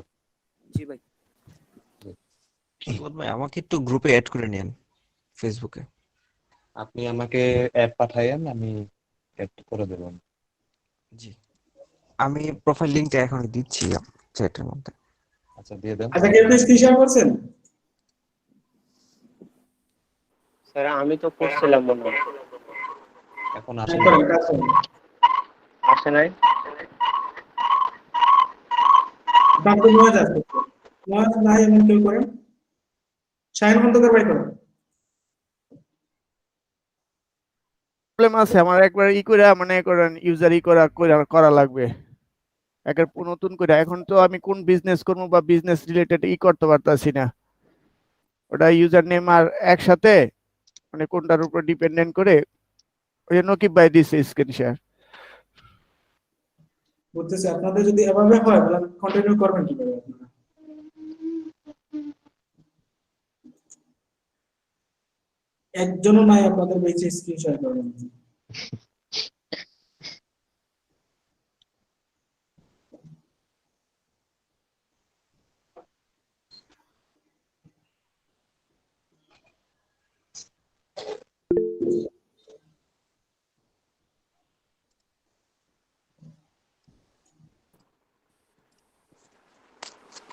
জি ভাই। সুবোধ ভাই আমাকে একটু গ্রুপে অ্যাড করে নেন ফেসবুকে। আপনি আমাকে অ্যাড পাঠাইয়েন, আমি অ্যাড করে দেব। জি, আমি প্রোফাইল লিংকটা এখন দিচ্ছি চ্যাটের মধ্যে। আচ্ছা দিয়ে দেন। আচ্ছা কেউ স্ক্রিন শেয়ার করছেন? স্যার আমি তো করছিলাম মনে হয়। এখন হ্যাঁ, আসেন। করেন, কাজ করেন। আসে নাই? আপনার তো নয় আসছে, নয় নাই এমন কেউ করেন, শাহিন খন্দকার ভাই করেন। প্রবলেম আছে আমার, একবার ই করে মনে করেন ইউজার ই করা লাগবে একবার নতুন করে। এখন তো আমি কোন বিজনেস করবো বা বিজনেস রিলেটেড ই করতে পারতাছি না, ওটা ইউজার নেম আর একসাথে মানে কোনটার উপর ডিপেন্ডেন্ট করে। ওই জন্য কি বাই দিস স্ক্রিন শেয়ার। বলতেছি আপনাদের যদি এভাবে হয় তাহলে কন্টিনিউ করবেন কিভাবে আপনারা? একজনও নাই আপনাদের বেঁচে স্ক্রিন শেয়ার করবেন।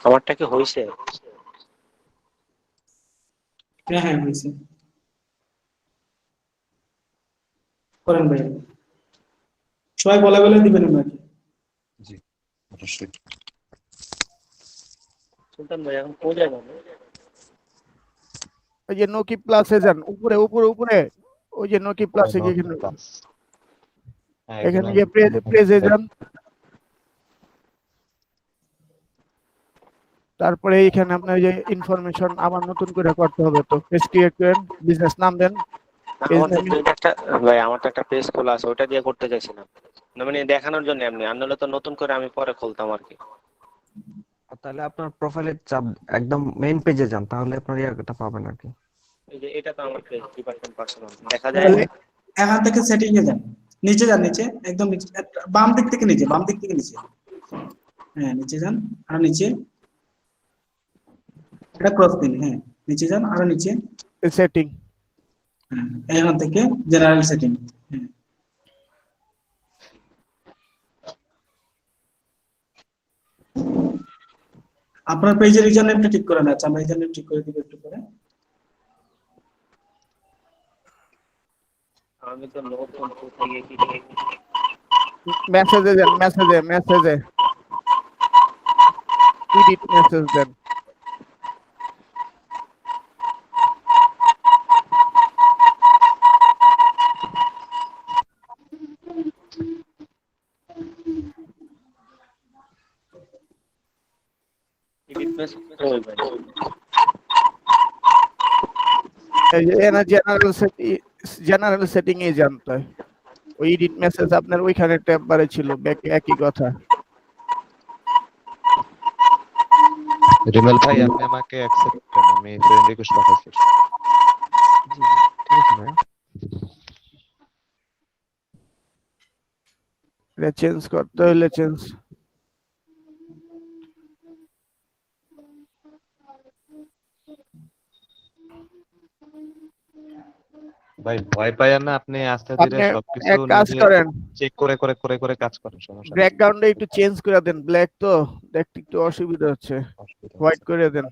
আমারটা কি হইছে? হ্যাঁ হ্যাঁ হয়েছে, করেন ভাই, সবাই বলে বলে দিবেন ওনাকে। জি অবশ্যই। সুলতান ভাই এখন কোন জায়গায়? ওই যে নকি প্লাসে যান, উপরে উপরে উপরে, ওই যে নকি প্লাসে গিয়ে হ্যাঁ, এখানে গিয়ে পেজে যান, তারপরে এইখানে আপনার যে ইনফরমেশন আবার নতুন করে করতে হবে, তো পেজ ক্রিয়েট করেন, বিজনেস নাম দেন। আমার তো পেজ একটা, ভাই আমার তো একটা পেজ খোলা আছে, ওটা দিয়ে করতে চাইছিলাম না, মানে দেখানোর জন্য এমনি, আর নাহলে তো নতুন করে আমি পরে খুলতাম আর কি। তাহলে আপনার প্রোফাইলের চাপ একদম মেইন পেজে যান, তাহলে আপনার ইয়াটা পাবেন আর কি। এই যে এটা তো আমার পেজ ডিপার্টমেন্ট পার্সোনাল, দেখা যায় তাহলে এখান থেকে সেটিং এ যান, নিচে যান, নিচে একদম নিচে, বাম দিক থেকে নিচে, বাম দিক থেকে নিচে, হ্যাঁ নিচে যান, আর নিচে এটা ক্রস দিন, হ্যাঁ নিচে যান আর নিচে, সেটিং, হ্যাঁ এখান থেকে জেনারেল সেটিং, হ্যাঁ আপনার পেজের ইউজার নেমটা ঠিক করে না, আচ্ছা আমরা ইউজার নেম ঠিক করে দিব একটু পরে। আমি তো নতুন কোথায় গিয়ে কি মেসেজে দেন, মেসেজে এডিট মেসেজ দেন। এডিট মেসেজ কই ভাই? এই যে এনা জেনারেল সেটিং এ যান তো, ওই এডিট মেসেজ আপনার ওইখানে ট্যাব বারে ছিল, ব্যাক একই কথা। রিমেল ভাই আপনি আমাকে অ্যাকসেপ্ট করেন, আমি ফ্রেন্ড রিকোয়েস্ট পাঠাইছি। জি ঠিক আছে ভাইয়া। এটা চেঞ্জ করতে হইলে চেঞ্জ। ভাই ভয় পাইয়েন না, আপনি আস্তে ধীরে আপনি সবকিছু এক কাজ নিজে করেন, চেক করে কাজ করেন, সমস্যা নেই। ব্যাকগ্রাউন্ডে একটু চেঞ্জ করে দেন, ব্ল্যাক তো দেখতে একটু অসুবিধা হচ্ছে, অসুবিধা হোয়াইট নেই। করে দেন।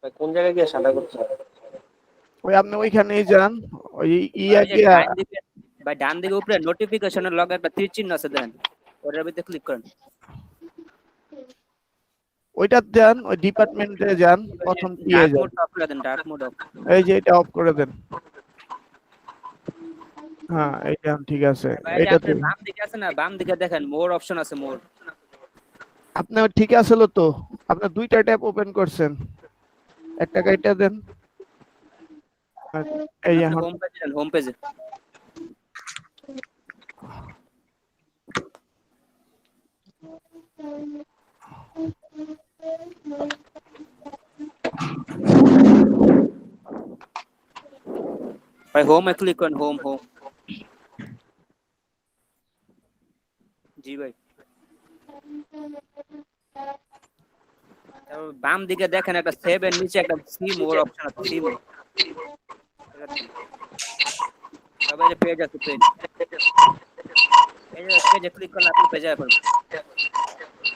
ভাই কোন জায়গায় গিয়ে সাদা করতে হবে? ওই আপনি ওইখানেই যান, ওই ইয়া ওই যে গিয়া ডান দিকে উপরে নোটিফিকেশনের লগে একটা তীর চিহ্ন আছে দেন, ওটার ভিতরে ক্লিক করেন। ওইটা দেন, ওই ডিপার্টমেন্টে যান, প্রথম ইয়ে ডার্ক যান, মোড অফ করে দেন, ডার্ক মোড অফ। এই যে এটা অফ করে দেন। হ্যাঁ এইটা ঠিক আছে, ভাই যে এটাতে আপনার বাম দিকে আছে না, বাম দিকে দেখেন মোর অপশন আছে, মোর। আপনার ঠিক আছিল তো, আপনার দুইটা ট্যাব ওপেন করছেন, একটা কাইটা দেন। আর এই আপনি এখন হোম পেজে যান, হোম পেজে। ভাই হোমে ক্লিক করেন, হোম হোম। জি ভাই। তারপর বাম দিকে দেখেন একটা সেভ এর নিচে একটা সি মোর অপশন আছে, সি মোর। তবে যে পেজ আছে, পেজ, এই যে পেজে ক্লিক করলে আপনি পেজে যাবেন।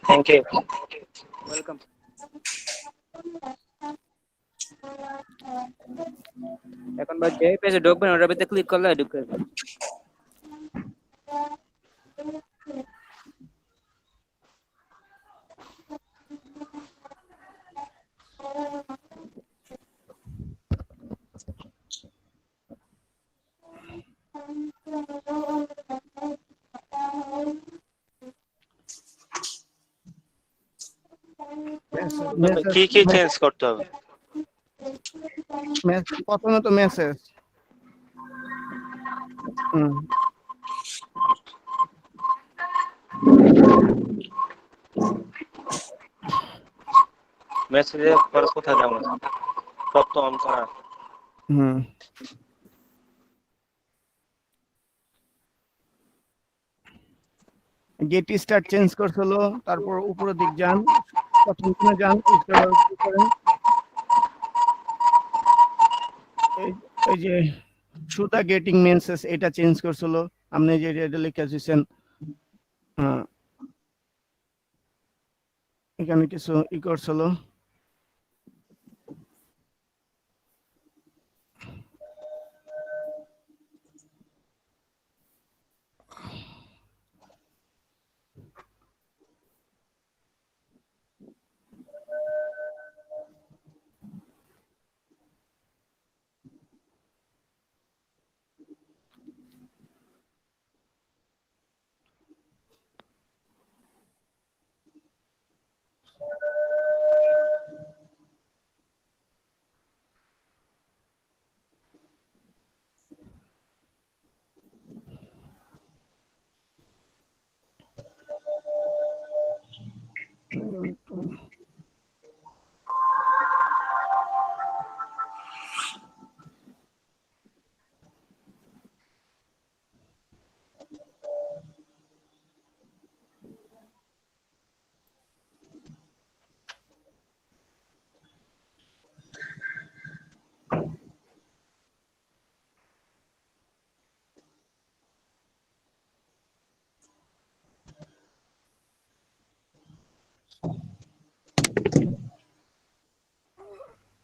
Thank you. ওয়েলকাম। এখন ভাই যে পেজে ঢুকবেন ওটার ভিতরে ক্লিক করলে ঢুকবে। কি কি চেঞ্জ করতে হবে? প্রথমে তো মেসেজ, মেসেজে পরে কোথায় যাবো? সব তো অন করা। গেট স্টার্ট চেঞ্জ করছিল, তারপর উপরের দিক যান, প্রথম কোণে যান, স্ক্রল করেন, এই যে সুতা গেটিং মেসেজ এটা চেঞ্জ করছিল, আপনি যে এটা লিখে দিয়েছেন, এখানে কিছু ই করছিল।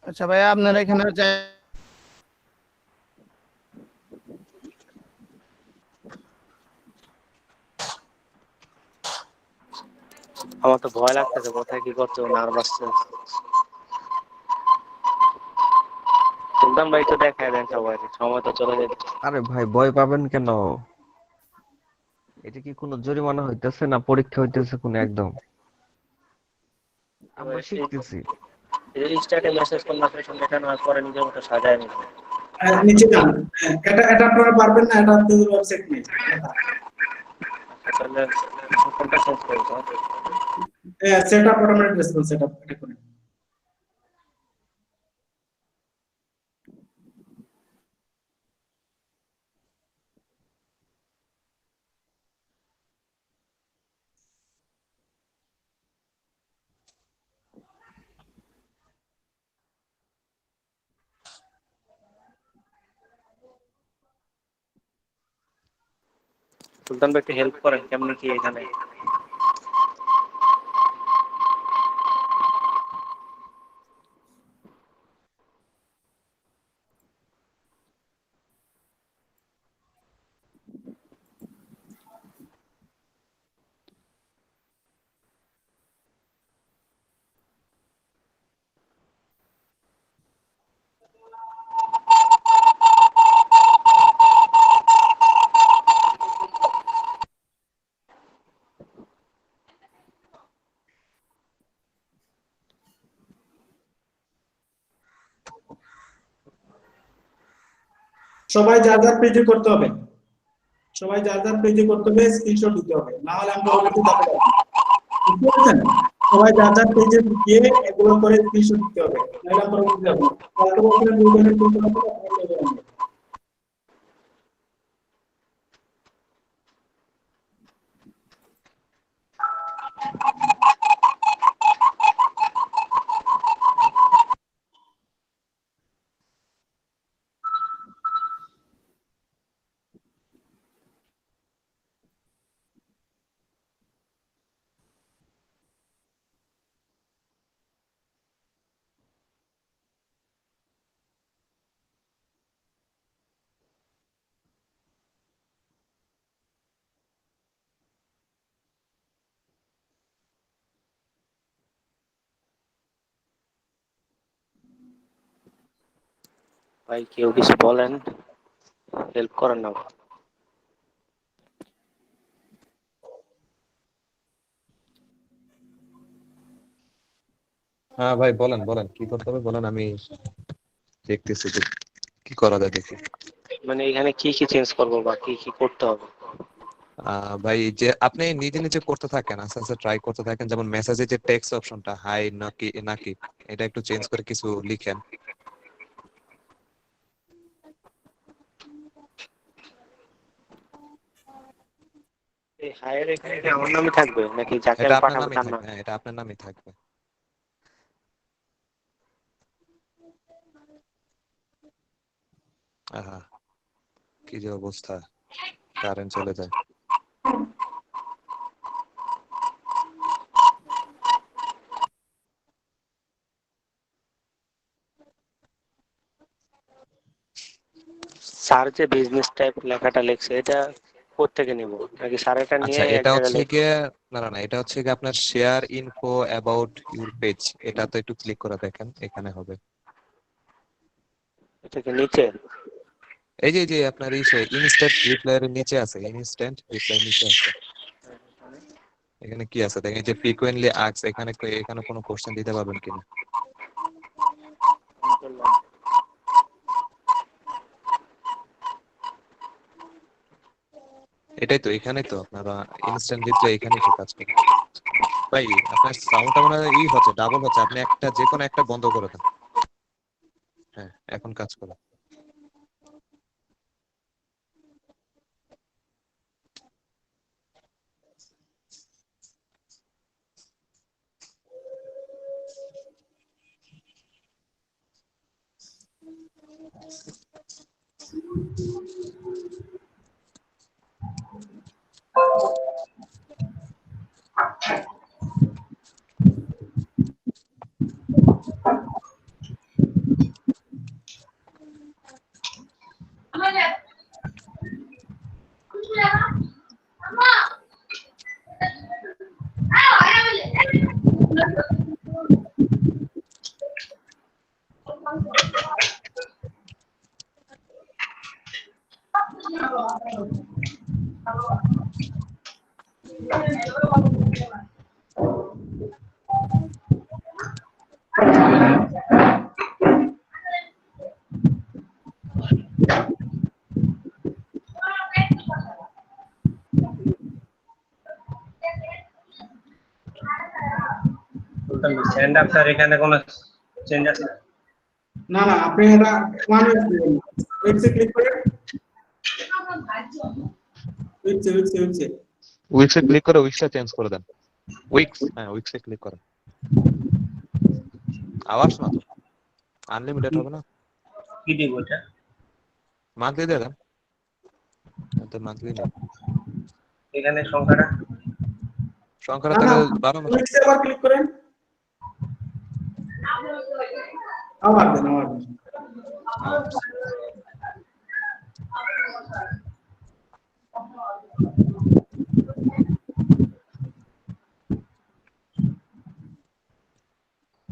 আচ্ছা ভাইয়া আপনার এখানে আমার তো ভয় লাগতেছে, কোথায় কি করছে, নার্ভাস। সুলতান ভাই তো দেখায় দেন সবাই, সময় তো চলে যাচ্ছে। আরে ভাই ভয় পাবেন কেন? এটা কি কোনো জরিমানা হইতেছে না পরীক্ষা হইতেছে কোন একদম? আমরা শিখতেছি। এই স্টার্টে মেসেজ করলাম, পেছন দেখানো আর পরে নিজের মতো সাজায় নিলাম। নিচে যান। এটা আপনারা পারবেন না, এটা আপনাদের ওয়েবসাইট নেই। আসলে কোনটা চেঞ্জ করতে হবে? সেটআপ অটোমেটিক রেসপন্স সেটআপ এটা করেন। সুলতান ভাই একটু হেল্প করেন, কেমনি কি এখানে? সবাই যার যার পেজে করতে হবে, সবাই যার যার পেজে করতে হবে, স্ক্রিনশট দিতে হবে, না হলে আমরা অলরেডি দেখাবো। বুঝতে পারছেন? সবাই যার যার পেজে গিয়ে এগুলো করে স্ক্রিনশট দিতে হবে, নাহলে আমরা বুঝতে পারবো না। কালকে বলছিলেন দুই ধরনের করতে হবে, আপনারা করতে পারবেন না। ভাই কেউ কিছু বলেন, হেল্প করেন না। হ্যাঁ ভাই বলেন বলেন কি করতে হবে বলেন, আমি দেখতেছি যে কি করা যায় দেখি। মানে এখানে কি কি চেঞ্জ করবো বা কি কি করতে হবে? ভাই যে আপনি নিজে নিজে করতে থাকেন, আস্তে আস্তে ট্রাই করতে থাকেন, যেমন মেসেজে যে টেক্সট অপশনটা হাই নাকি নাকি এটা একটু চেঞ্জ করে কিছু লিখেন। এই হায়ার এখানে কি আমার নামই থাকবে নাকি যাকে এটা আমি আপনার পাঠাবো নামই তার নাম? থাকবে, হ্যাঁ এটা আপনার নামই থাকবে। আহা কি যে অবস্থা, কারেন্ট চলে যায়। স্যার যে বিজনেস টাইপ লেখাটা লিখছে, এটা কোত্থেকে নিব? নাকি স্যার এটা নিয়ে আচ্ছা এক এটা জায়গায় হচ্ছে লিখবে? গিয়ে, না না না, এটা হচ্ছে গিয়ে আপনার share info about your page, এটা তো একটু ক্লিক করে দেখেন, এখানে হবে। এটা কি নিচে? এই যে আপনার ইনস্ট্যান্ট রিপ্লাই এর নিচে আছে, ইনস্ট্যান্ট রিপ্লাই নিচে আছে। এখানে কি আছে দেখেন, যে ফ্রিকোয়েন্টলি আস্কড, এখানে এখানে কোনো কোশ্চেন দিতে পারবেন কিনা। এটাই তো, এখানেই তো আপনারা ইনস্ট্যান্ট রিপ্লাই এখানেই তো কাজ করে। ভাই আপনার সাউন্ডটা মনে হয় হচ্ছে, ডাবল হচ্ছে, আপনি একটা যে কোনো একটা বন্ধ করে দেন। হ্যাঁ এখন কাজ করে। স্ট্যান্ড আপ স্যার এখানে কোনো চেঞ্জ আছে? না না, আপনি এটা ওয়ান উইক্সে ক্লিক করেন। উইক্সে উইক্সে ক্লিক করে উইক্সটা চেঞ্জ করে দেন। উইক্স, হ্যাঁ উইক্সে ক্লিক করেন। আওয়াজ না তো আনলিমিটেড হবে না? কি দিব এটা? মান্থলি দিয়ে দেন। তো মান্থলি নেই। এখানে সংখ্যাটা সংখ্যাটা তাহলে 12 মাস। উইক্সে আবার ক্লিক করেন। আবার দেন।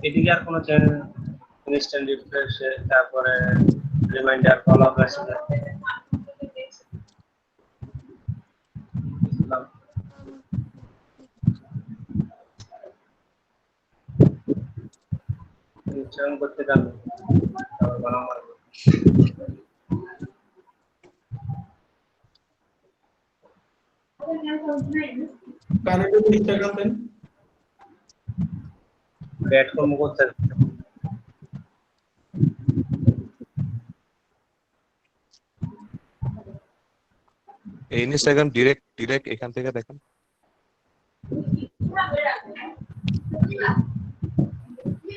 এদিকে আর কোনো চেঞ্জ? ইনস্ট্যান্ট রিফ্রেশ, তারপরে রিমাইন্ডার, ফলো আপ আছে। ইনস্টল করতে যান, তারপর বানাবো। কানেক্ট ইনস্টাগ্রাম দেন। ব্যাট কর্ম করতে এই ইনস্টাগ্রাম ডিরেক্ট এখান থেকে দেখেন।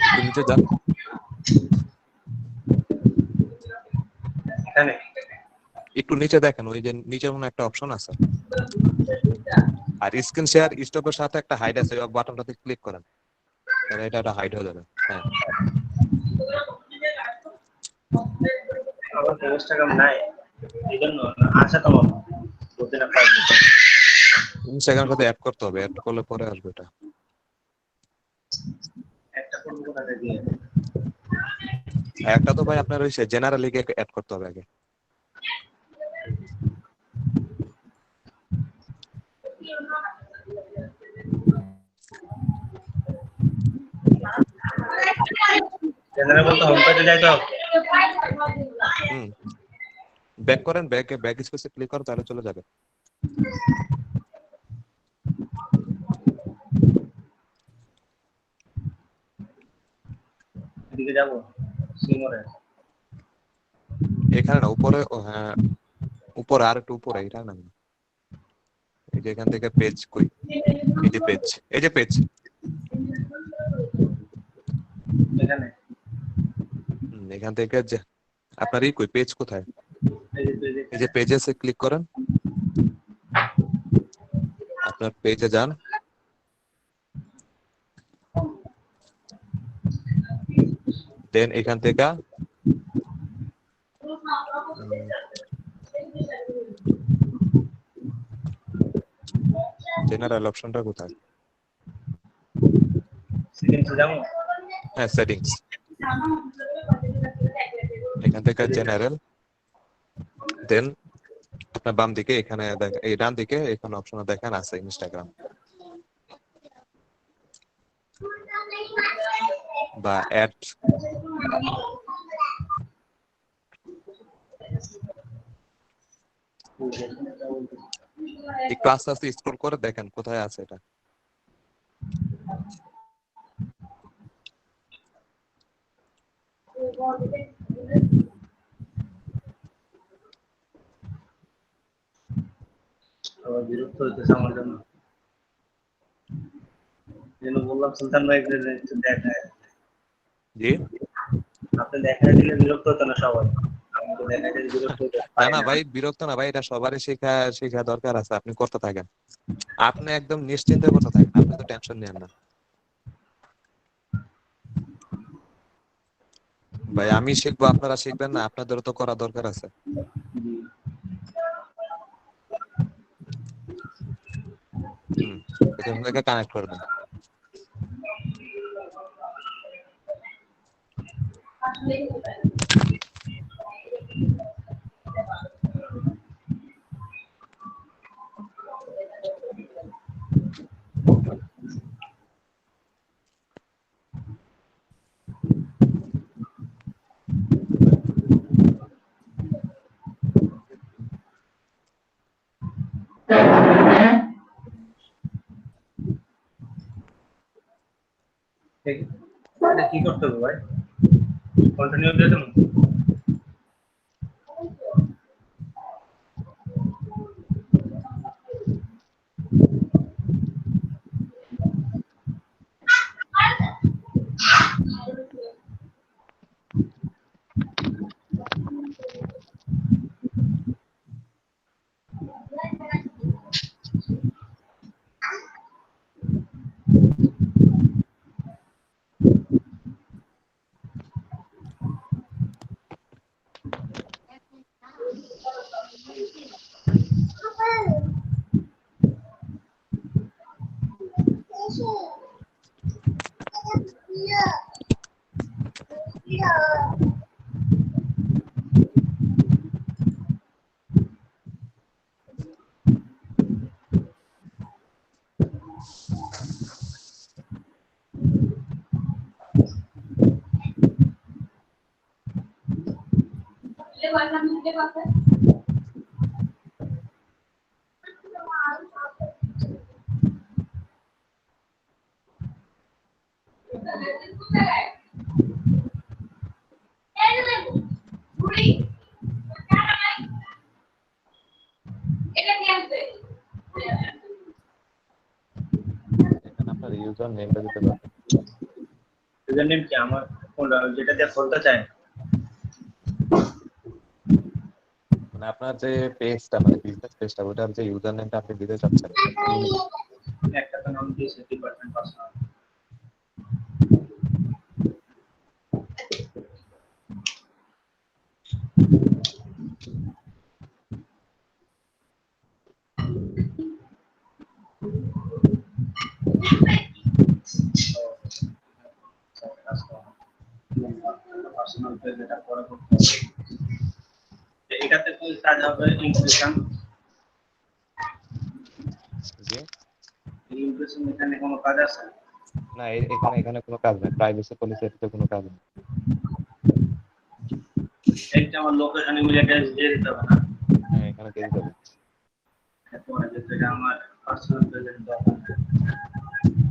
একটু নিচে যান। এখানে একটু নিচে দেখেন, ওই যে নিচে মনে একটা অপশন আছে, আর স্ক্রিন শেয়ার স্টপের সাথে একটা হাইড আছে, ওই বাটনটাতে ক্লিক করেন, তাহলে এটা হাইড হয়ে যাবে। হ্যাঁ, আমার ইনস্টাগ্রাম নাই, এই জন্য আছে তো আমার বুঝতে না পারি। ইনস্টাগ্রাম সাথে অ্যাড করতে হবে, অ্যাড করলে পরে আসবে এটা। একটা করবো কোথা দিয়ে? একটা তো ভাই আপনার ওই জেনারেল লিগে অ্যাড করতে হবে আগে। জেনারেল বলতে হোম পেজে যাই তো। ব্যাক করেন, ব্যাক স্পেসে ক্লিক করো, তাহলে চলে যাবে। এদিকে যাবো সিমরে। এখানে না, উপরে, হ্যাঁ উপরে, আর একটু উপরে, এটা না, এই যে এখান থেকে পেজ কই, এই যে পেজ, এই যে পেজ, এখানে এখান থেকে যে আপনার এই কই পেজ কোথায়, এই যে পেজে সে ক্লিক করেন, আপনার পেজে যান, দেন এখান থেকে জেনারেল অপশনটা কোথায়? সেটিংসে যাবো। হ্যাঁ, সেটিংস, এখান থেকে জেনারেল, দেন আপনার বাম দিকে এখানে দেখেন, এই ডান দিকে এখানে অপশন দেখেন আছে ইনস্টাগ্রাম বা অ্যাড। একটু আস্তে আস্তে স্ক্রল করে দেখেন কোথায় আছে এটা। বিরক্ত হইতেছে আমার জন্য, যেন বললাম সুলতান ভাই একটু দেখায়। জি, আপনি দেখায় দিলে বিরক্ত হতো না সবাই, আমাকে দেখায় দিলে বিরক্ত হতো না ভাই, বিরক্ত না ভাই, এটা সবারই শেখা দরকার আছে, আপনি করতে থাকেন, আপনি একদম নিশ্চিন্তে করতে থাকেন, আপনি তো টেনশন নেন না ভাই। আমি শিখবো, আপনারা শিখবেন না, আপনাদেরও তো করা দরকার আছে। এখান থেকে কানেক্ট করবেন। কি করতে হবে ভাই? কন্টিনিউ দিয়ে দেবো। এখানে আপনার ইউজার নেমটা দিতে পারবেন। ইউজার নেম কি আমার কোনটা যেটা দিয়ে খুলতে চাই? মানে আপনার যে পেজটা মানে বিজনেস পেজটা ওটার যে ইউজার নেমটা আপনি দিতে চাচ্ছেন একটা তো নাম দিয়েছে ডিপার্টমেন্ট পার্সোনাল। পার্সোনাল পেজ এটা পরে করতে হবে। এটাতে কি কাজ হবে ইমপ্রেশন? জি ইমপ্রেশন এখানে কোনো কাজ আছে? না এখানে কোনো কাজ নেই, প্রাইভেসি পলিসিতে কোনো কাজ নেই। এটা আমার লোকেশন ইমেল অ্যাড্রেস দিয়ে দিতে হবে না? হ্যাঁ এখানে দিয়ে দিতে হবে। পরে যেটা আমার পার্সোনাল পেজের দরকার।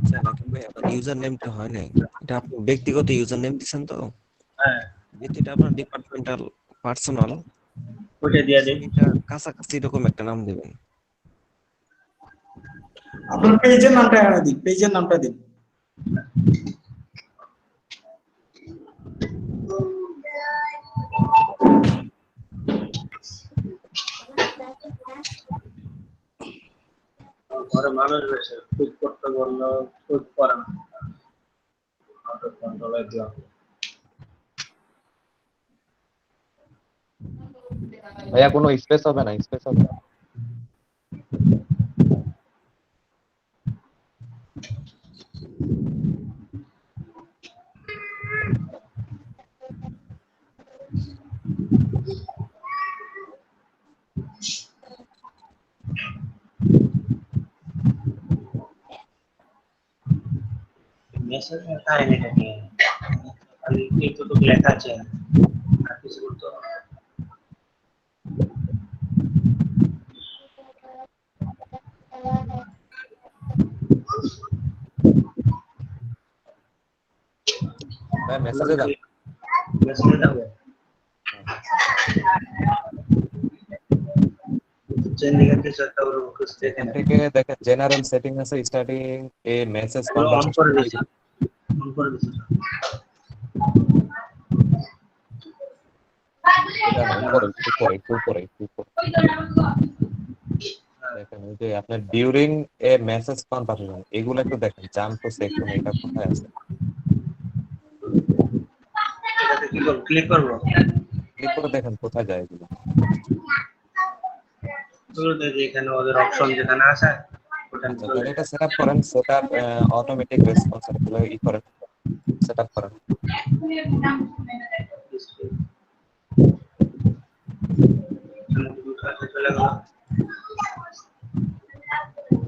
স্যার রাকিব ভাই, আপনার ইউজার নেমটা হয় নাই, এটা আপনি ব্যক্তিগত ইউজার নেম দিচ্ছেন তো, হ্যাঁ যেহেতু এটা আপনার ডিপার্টমেন্টাল পার্সোনাল, ওইটা দিয়ে দিই। এটা কাছাকাছি এরকম একটা নাম দেবেন। আপনার পেজের নামটা এখানে দিন, পেজের নামটা দিন। ঘরে মানুষ রয়েছে, খুব করতে বললো খুব করে না। অটো কন্ট্রোলে দিলাম। ভাইয়া কোনো স্পেস হবে না, স্পেস হবে না। মেসেজ में কাহিনীটা কি? খালি এইটুকু লেখা আছে আর কিছু করতে হবে না। ভাই মেসেজে দাও। মেসেজে দাও। চেঞ্জিং এর কিছু একটা ওর কিছু এখান দেখেন। থেকে দেখেন জেনারেল সেটিং আছে, স্টার্টিং এ মেসেজ অন করে কনভারসেশন। দিয়েছি। অন করে দিয়েছি। এটা না, উপরে দেখেন ওই যে আপনার ডিউরিং এ মেসেজ কনভারসেশন এগুলো একটু দেখেন, জাম্প টু সেকশন এটা কোথায় আছে। এটাতে কি করব? ক্লিক করব। ক্লিক করে দেখেন কোথায় যায় এগুলো। শুরুতে যে এখানে ওদের অপশন যেখানে আছে ওটা আচ্ছা তাহলে এটা সেটআপ করেন, সেটআপ অটোমেটিক রেসপন্স এগুলো ই করেন, সেটআপ করেন। চলে গেল।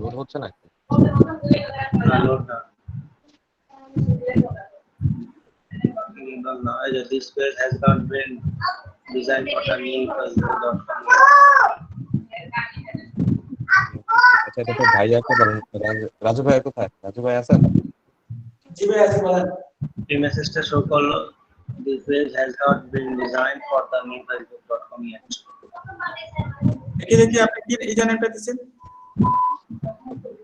লোড হচ্ছে না? লোড না। This page has not been designed for the new Facebook.com. আচ্ছা, এটা তো ভাইয়াকে বলেন। রাজু ভাই কোথায়? রাজু ভাই আছেন? জি ভাই আছে বলেন। এই মেসেজটা শো করলো, this page has not been designed for the new Facebook.com yet. দেখি আপনি কি এই জানেনটা দিছেন?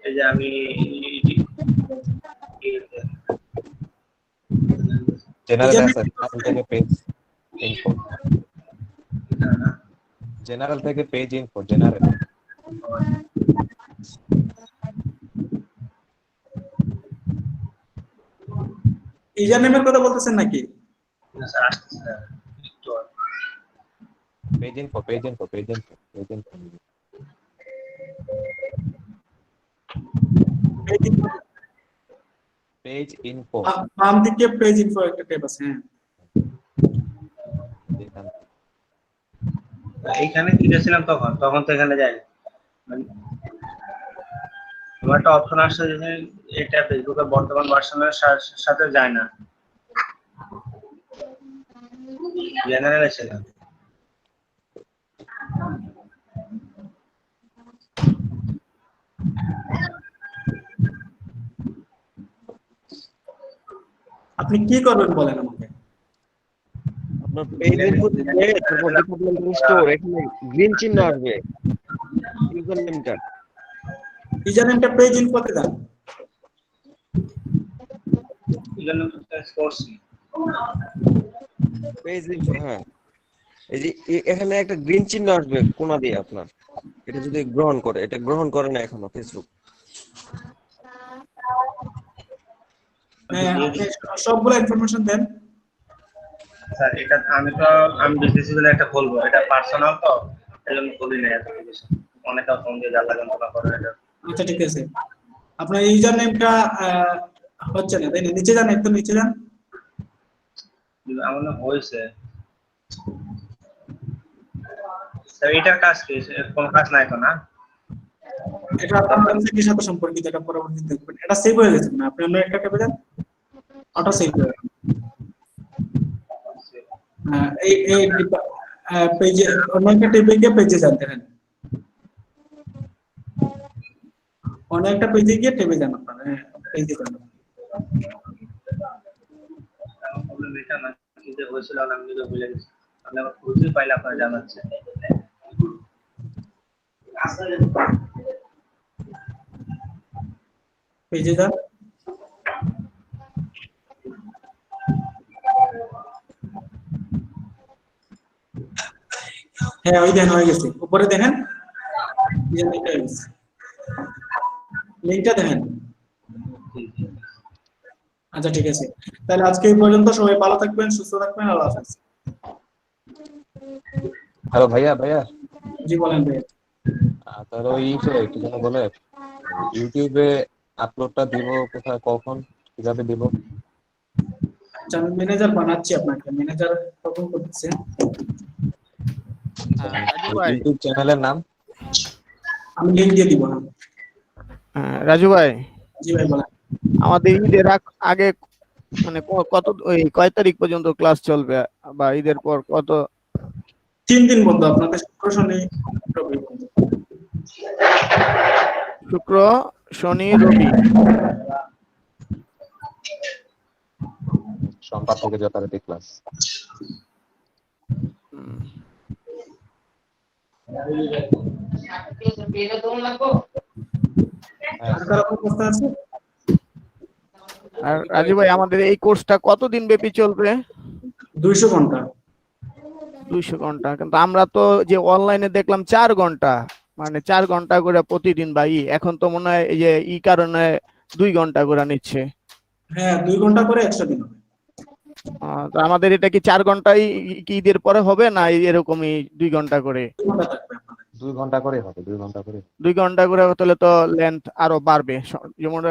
এই যে আমি জেনারেল আছে, জেনারেল থেকে পেজ ইনফো। জেনারেল থেকে পেজ ইনফো, জেনারেল। ইউজার নেমের কথা বলতেছেন নাকি? Page info, page info, page info, page info. Page info বাম দিকে পেজ ইনফো একটা ট্যাব আছে। হ্যাঁ, এইখানে গিয়েছিলাম তখন তো এখানে যাই। আমার একটা অপশন আসছে যে এটা ফেসবুকের বর্তমান ভার্সনের সাথে যায় না, জেনারেল ছিল। আপনি কি করবেন বলেন আমাকে। আপনার পেজের মধ্যে তারপর ডিপার্টমেন্টাল স্টোর, এখানে গ্রিন চিহ্ন আসবে ইউজার নেমটা। ইউজার নেমটা পেজ ইনফোতে দেন। ইউজার নেমটা করছি, পেজ ইনফো। হ্যাঁ, এই যে এখানে একটা গ্রিন চিহ্ন আসবে কোণা দিয়ে আপনার, এটা যদি গ্রহণ করে, এটা গ্রহণ করে না এখনো ফেসবুক। হ্যাঁ, আপনি সবগুলো ইনফরমেশন দেন। স্যার এটা আমি বিজনেস বলে একটা বলবো, এটা পার্সোনাল তো এজন্য বলি না এত কিছু। অনেকে ফোন দিয়ে জ্বালা যন্ত্রণা করে এটা। আচ্ছা ঠিক আছে, আপনার ইউজার নেমটা হচ্ছে না, তাই না? নিচে যান, একদম নিচে যান। আমার না হয়েছে স্যার, এটার কাজ কি? কোন কাজ নাই তো না? এটা আপনার ওয়েবসাইটের সাথে সম্পর্কিত, এটা পরবর্তীতে দেখবেন। এটা সেভ হয়ে গেছে না? আপনি অন্য একটা ট্যাবে যান, অটো সেভ হয়ে গেছে। এই পেজে অন্য একটা ট্যাবে গিয়ে পেজে যান, দেখেন অন্য একটা পেজে গিয়ে ট্যাবে যান আপনারা। হ্যাঁ, পেজে যান। প্রবলেম এটা না, কিন্তু হয়েছিল আমি নিজে ভুলে গেছি। আমি আবার খুঁজে পাইলে আপনারা জানাচ্ছেন। পেজে যান। হ্যাঁ, ওই দেন হয়ে গেছে। উপরে দেখেন লিংকটা দেখেন। আচ্ছা ঠিক আছে, তাহলে আজকে এই পর্যন্ত। সবাই ভালো থাকবেন, সুস্থ থাকবেন। আল্লাহ হাফেজ। হ্যালো ভাইয়া। জি বলেন ভাইয়া। তাহলে ওই একটু যেন বলে ইউটিউবে আপলোডটা দিব কোথায়, কখন, কিভাবে দিব? আচ্ছা, আমি ম্যানেজার বানাচ্ছি আপনাকে। ম্যানেজার কখন করতেছে? রাজু ভাই, ইউটিউব চ্যানেলের নাম আমি লিংক দিয়ে দিব। রাজু ভাই, জি ভাই বলেন। আমাদের ঈদের আগে মানে কত ওই কয় তারিখ পর্যন্ত ক্লাস চলবে, বা ঈদের পর কত? 3 দিন বন্ধ আপনাদের, শুক্র শনি রবি বন্ধ। শুক্র শনি রবি। সোমবার থেকে যথারীতি ক্লাস। আর রাজু ভাই, আমাদের এই কোর্সটা কতদিন ব্যাপী চলবে? 200 ঘন্টা। 200 ঘন্টা, কিন্তু আমরা তো যে অনলাইনে দেখলাম 4 ঘন্টা, মানে 4 ঘন্টা করে প্রতিদিন। ভাই এখন তো মনে হয় এই যে কারণে 2 ঘন্টা করে নিচ্ছে। হ্যাঁ, 2 ঘন্টা করে 100 দিন হবে। তো আমাদের এটা কি 4 ঘন্টাই কি ঈদের পরে হবে, না এরকমই 2 ঘন্টা করে? 2 ঘন্টা থাকবে আপনাদের। 2 ঘন্টা করে হবে, 2 ঘন্টা করে। 2 ঘন্টা করে হলে তো লেন্থ আরো বাড়বে। যেমন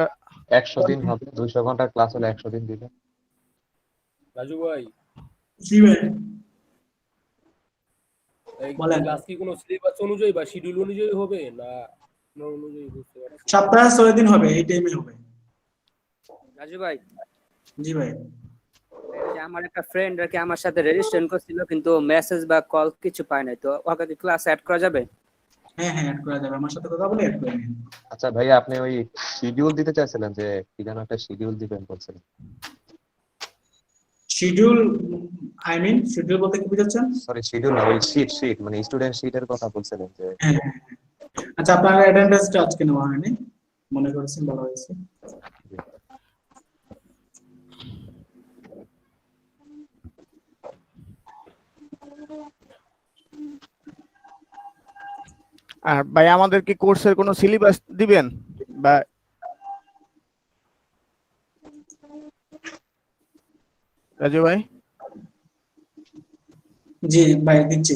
100 দিন হবে, 200 ঘন্টার ক্লাস হলে 100 দিন দিবে। রাজু ভাই, জি ভাই। বলেন। ক্লাস কি কোনো সিলেবাস অনুযায়ী বা শিডিউল অনুযায়ী হবে না কোনো অনুযায়ী বুঝতে পারছি না। সপ্তাহে 6 দিন হবে, এই টাইমে হবে। রাজু ভাই, জি ভাই। ওই যে আমার একটা ফ্রেন্ড আর কি আমার সাথে রেজিস্ট্রেশন করছিল কিন্তু মেসেজ বা কল কিছু পায় নাই, তো ওকে কি ক্লাস অ্যাড করা যাবে? হ্যাঁ হ্যাঁ, অ্যাড করা যাবে, আমার সাথে কথা বলে অ্যাড করে নিন। আচ্ছা ভাইয়া, আপনি ওই শিডিউল দিতে চাইছিলেন যে কি যেন একটা শিডিউল দিবেন বলছিলেন। শিডিউল, আই মিন শিডিউল বলতে কি বোঝাচ্ছেন? সরি, শিডিউল না, ওই শীট মানে স্টুডেন্ট শীটের কথা বলছিলেন যে। হ্যাঁ হ্যাঁ হ্যাঁ। আচ্ছা, আপনার অ্যাটেন্ডেন্সটা আজকে নেওয়া হয়নি, মনে করেছেন, ভালো হয়েছে। আর ভাই আমাদের কি কোর্সের কোনো সিলেবাস দিবেন বা রাজু ভাই? জি ভাই, দিচ্ছি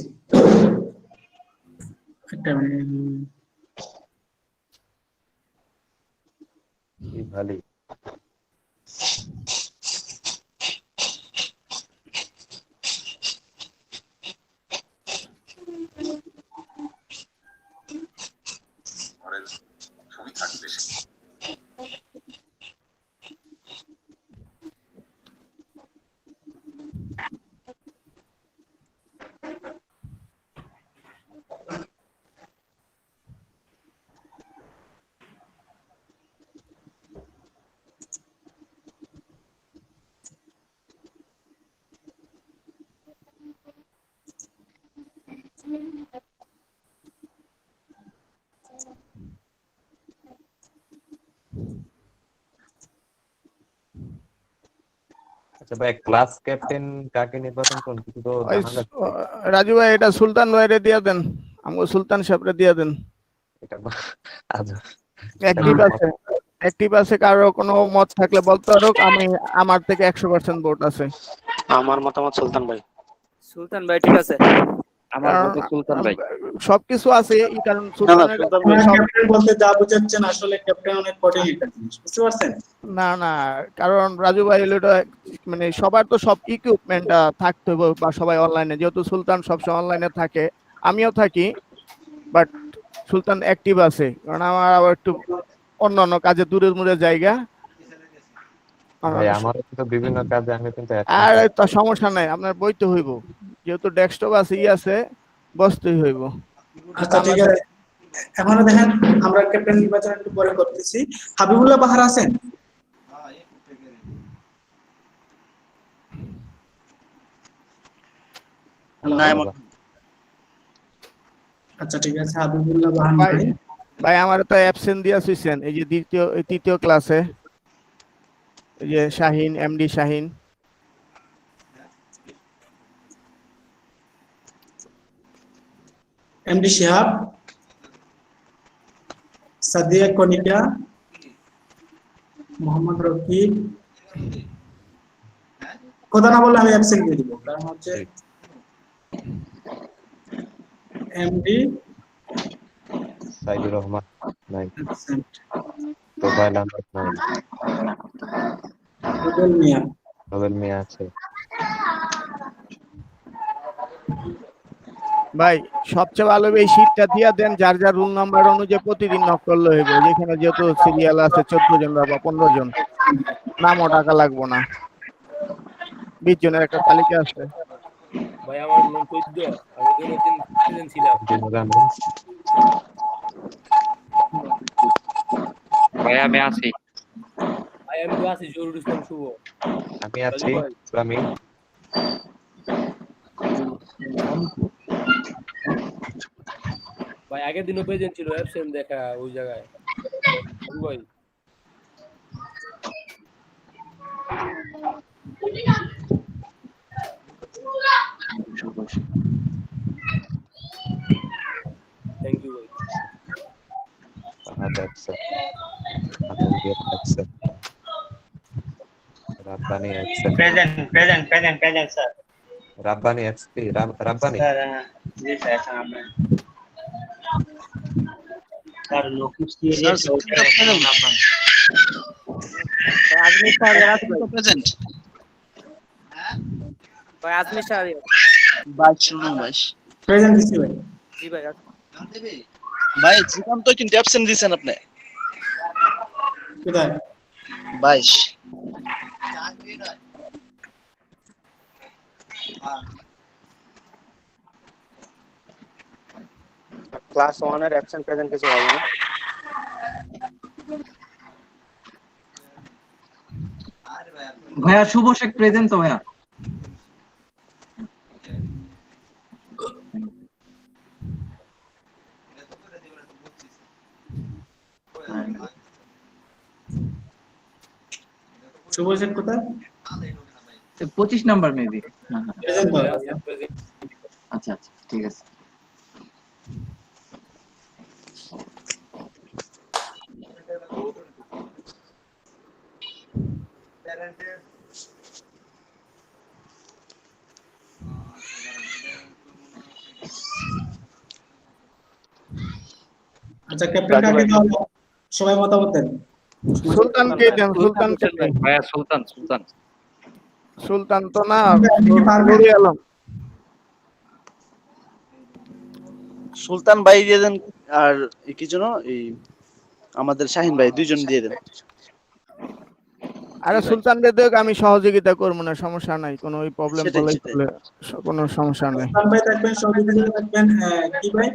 একটা মিনিট। ভালোই। আচ্ছা ভাই, ক্লাস ক্যাপ্টেন কাকে নির্বাচন করুন কিছু তো ওই জানা যাচ্ছে? রাজু ভাই এটা সুলতান ভাইরে দিয়ে দেন, আমগো সুলতান সাহেবরে দিয়ে দেন। এটা আজ অ্যাক্টিভ আছে, কারো কোনো মত থাকলে বলতে পারো, আমি আমার থেকে 100% ভোট আছে। আমার মতামত সুলতান ভাই। সুলতান ভাই ঠিক আছে। আমার কারণ মতে সুলতান ভাই। সবকিছু আছে, এই কারণ সুলতানের সুলতান কাছে সব- ক্যাপ্টেন বলতে যা বোঝাচ্ছেন, আসলে ক্যাপ্টেন অনেক কঠিন একটা জিনিস, বুঝতে পারছেন? না না, কারণ রাজু ভাই হলো এটা, মানে সবার তো সব ইকুইপমেন্ট থাকতে হবে, বা সবাই অনলাইনে, যেহেতু সুলতান সবসময় অনলাইনে থাকে, আমিও থাকি, বাট সুলতান অ্যাক্টিভ আছে, কারণ আমার আবার একটু অন্যান্য কাজে দূরের দূরের জায়গা। ভাই আমার তো বিভিন্ন কাজে আমি কিন্তু আর তা সমস্যা নাই, আপনার বইতে হইব, যেহেতু ডেস্কটপ আছে, আছে, বসতেই হইব। আচ্ছা ঠিক আছে, এখনো দেখেন আমরা ক্যাপ্টেন নির্বাচন একটু পরে করতেছি। হাবিবুল্লাহ বাহার আছেন? না এমন আচ্ছা ঠিক আছে, হাবিবুল্লাহ বাহার ভাই নাই। ভাই আমার তো অ্যাবসেন্ট দিয়া সুইছেন, এই যে তৃতীয় ক্লাসে, এই যে শাহিন, এমডি শাহিন। এমডি শিহাব, সাদিয়া কনিকা, মোহাম্মদ রকিব। কথা না বললে আমি অ্যাবসেন্ট দিয়ে দিব, কারণ হচ্ছে এমডি সাইদুর রহমান নাই, অ্যাবসেন্ট, তোফায়েল আহমেদ নাই, রুবেল মিয়া। নোবেল মিয়া আছে। ভাই সবচেয়ে ভালো এই শীটটা দিয়া দেন, যার যার রুল নাম্বার অনুযায়ী প্রতিদিন নক করলে হইব, যেখানে যেহেতু সিরিয়াল আছে 14 জন বা 15 জন, নামও টাকা লাগবো না, 20 জনের একটা তালিকা আছে। ভাই আমার নাম 14, আমি কোনোদিন প্রেজেন্ট ছিলাম। ভাই আমি আছি। ভাই আমি তো আছি, জরুর ইসলাম শুভ। আমি আছি, আমি ভাই আগের দিনও প্রেজেন্ট ছিল, অ্যাবসেন্ট দেখা ওই জায়গায়। ভাই থ্যাংক ইউ ভাই। Rabbani present sir. Rabbani XP Rabbani sir ji sir, আমরা স্যার লোকেশ দিয়ে আজমি স্যার প্রেজেন্ট ভাই, আজমি স্যার 22 জন 22 প্রেজেন্ট দিচ্ছি ভাই। জি ভাই ভাই জীবন তো কিন্তু অ্যাবসেন্ট দিয়েছেন আপনি কোথায়? 22 ক্লাস 1 এর অ্যাবসেন্ট প্রেজেন্ট কিছু হবে না। ভাইয়া শুভ শেখ প্রেজেন্ট তো ভাইয়া। শুভ শেখ কোথায়? 25 নাম্বার মেবি। প্রেজেন্ট তো। আচ্ছা আচ্ছা ঠিক আছে। আচ্ছা ক্যাপ্টেন কাকে দাও, সবাই মতামত দেন। সুলতানকে দেন, সুলতানকে দেন। ভাইয়া সুলতান সুলতান সুলতান তো না, আপনি কি পারবেন? নুরি আলম। সুলতান ভাই দিয়ে দেন, আর কি যেন এই আমাদের শাহিন ভাই, দুইজন দিয়ে দেন। আরে সুলতান রে দেখ, আমি সহযোগিতা করবো না, সমস্যা নাই, কোনো ওই প্রবলেম সেটাই, বলে সেটাই। কোনো সমস্যা নাই। সুলতান ভাই থাকবেন, সহযোগিতা থাকবেন কি ভাই?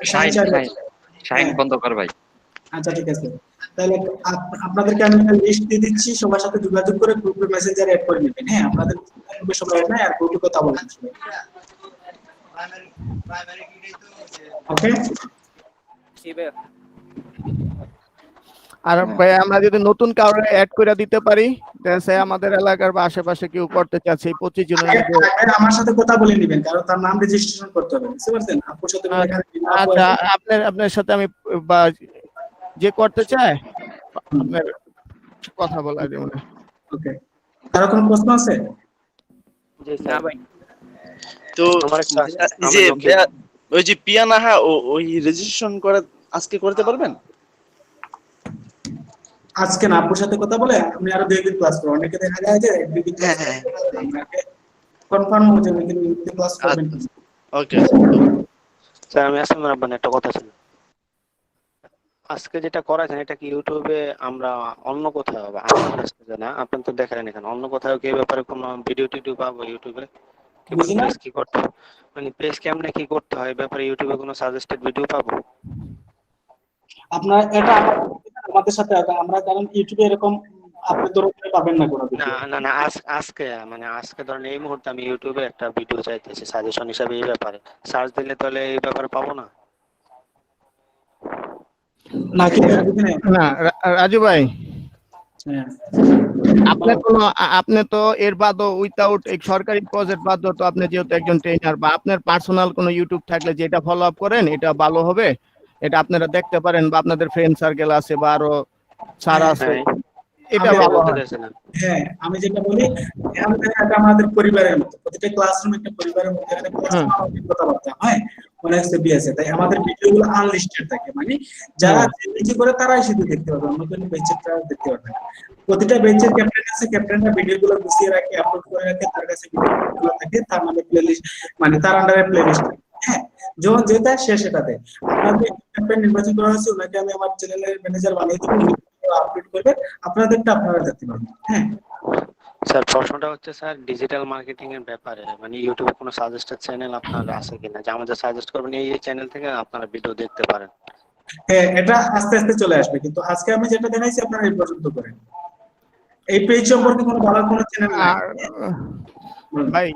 শাহিন শাহিন ভাই। শাহিন খন্দকার ভাই। আচ্ছা ঠিক আছে, তাহলে আপনাদেরকে আমি একটা লিস্ট দিয়ে দিচ্ছি, সবার সাথে যোগাযোগ করে গ্রুপে মেসেঞ্জারে অ্যাড করে নেবেন। হ্যাঁ, আপনাদের গ্রুপে সবাই অ্যাড নাই, আর গ্রুপে কথা বলবেন সবাই। ওকে, জি ভাই আর ভাই আমরা যদি নতুন কাউরে অ্যাড করে দিতে পারি, সে আমাদের এলাকার বা আশেপাশে কেউ করতে চাচ্ছে, এই 25 জনের মধ্যে। আমার সাথে কথা বলে নেবেন, কারণ তার নাম রেজিস্ট্রেশন করতে হবে, বুঝতে পারছেন? আপুর সাথে এখানে আচ্ছা, আপনার সাথে আমি বা যে করতে চায় আপনার কথা বলা যাবে না। ওকে, কারো কোনো প্রশ্ন আছে? জি না স্যার। ভাই তো আমার একটা এই যে ওই যে পিয়ানাহা ওই রেজিস্ট্রেশন করা আজকে করতে পারবেন? আজকে না, আপুর সাথে কথা বলে আপনি আরো 2 দিন ক্লাস করুন। অনেকে দেখা যায় যে 2 দিন ক্লাস হ্যাঁ, আপনাকে কনফার্ম হয়ে যাবে কিন্তু ক্লাস করবেন কি। ওকে। স্যার আমি আসলে আপনার একটা কথা ছিল, আজকে যেটা করাছেন এটা কি ইউটিউবে আমরা অন্য কোথাও হবে? আমার কাছে না, আপনি তো দেখালেন এখানে, অন্য কোথাও কি এই ব্যাপারে কোনো ভিডিও টিডিও পাবো ইউটিউবে? কি বুঝি না? পেজ কি করতে হয়, মানে পেজ কেমনে কি করতে হয় এই ব্যাপারে ইউটিউবে কোনো সাজেস্টেড ভিডিও পাবো? আপনার এটা আমাদের সাথে আমরা, কারণ ইউটিউবে এরকম আপনি ধরে পাবেন না কোনো না ভিডিও। না না আজকে মানে আজকে ধরেন এই মুহূর্তে আমি ইউটিউবে একটা ভিডিও চাইতেছি সাজেশন হিসাবে, এই ব্যাপারে সার্চ দিলে তাহলে এই ব্যাপারে পাবো না? নাকি না রাজু ভাই, হ্যাঁ, আপনি তো এর বাদও উইথাউট এই সরকারি প্রজেক্ট বাদও তো আপনি যেহেতু একজন ট্রেনার বা আপনার পার্সোনাল কোনো ইউটিউব থাকলে যেটা ফলো আপ করেন, এটা ভালো হবে, এটা আপনারা দেখতে পারেন, বা আপনাদের ফ্রেন্ড সার্কেল আছে বা আরো স্যার আছে, এটা আমি ভালো বলতে হয়। চাইছিলাম। হ্যাঁ, আমি যেটা বলি, এটা আমাদের পরিবারের মতো, প্রতিটা ক্লাসরুম একটা পরিবারের মতো, এখানে পড়াশোনা অনেক কথাবার্তা হয়, অনেক সিবি আছে, তাই আমাদের ভিডিওগুলো আনলিস্টেড থাকে, মানে যারা নিজে করে তারাই শুধু দেখতে পাবে, অন্য কোনো বেঞ্চেরটা দেখতে পাবে না। প্রতিটা বেঞ্চের ক্যাপ্টেন আছে, ক্যাপ্টেনরা ভিডিওগুলো গুছিয়ে রাখে, আপলোড করে রাখে, তার কাছে ভিডিওগুলো থাকে, তার নামে প্লেলিস্ট, মানে তার আন্ডারে প্লেলিস্ট। হ্যাঁ, যখন যেটা সে সেটা দেয়। আপনাদের ক্যাপ্টেন নির্বাচন করা হয়েছে, ওনাকে আমি আমার চ্যানেলের ম্যানেজার বানিয়ে দেবো, আপলোড করবে, আপনাদেরটা আপনারা দেখতে পাবেন। হ্যাঁ স্যার প্রশ্নটা হচ্ছে স্যার ডিজিটাল মার্কেটিং এর ব্যাপারে, মানে ইউটিউবে কোনো সাজেস্টেড চ্যানেল আপনার আছে কিনা যে আমাদের সাজেস্ট করবেন এই চ্যানেল থেকে আপনারা ভিডিও দেখতে পারেন? হ্যাঁ, এটা আস্তে আস্তে চলে আসবে, কিন্তু আজকে আমি যেটা দেখাইছি আপনারা এই পর্যন্ত করেন। এই পেজ সম্পর্কে কোনো বলার কোনো চ্যানেল নাই। আর ভাই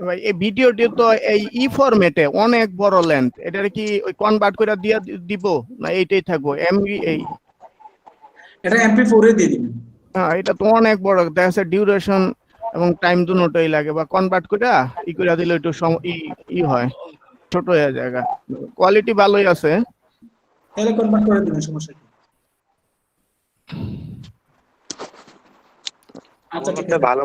ভাই এই ভিডিওটি তো এই ফরম্যাটে অনেক বড় লেন্থ, এটা কি ওই কনভার্ট করে দিয়ে দিব না এইটাই থাকবো এমবি? এটা MP4 এ দিয়ে দিবেন। এটা তো অনেক বড়, দেখা যাচ্ছে ডিউরেশন এবং টাইম দুটোই লাগে, বা কনভার্ট করে করে দিলে একটু হয়, ছোট হয়ে জায়গা, কোয়ালিটি ভালোই আছে। তাহলে কনভার্ট করে দিবেন, সমস্যা কি? আচ্ছা ঠিক আছে, ভালো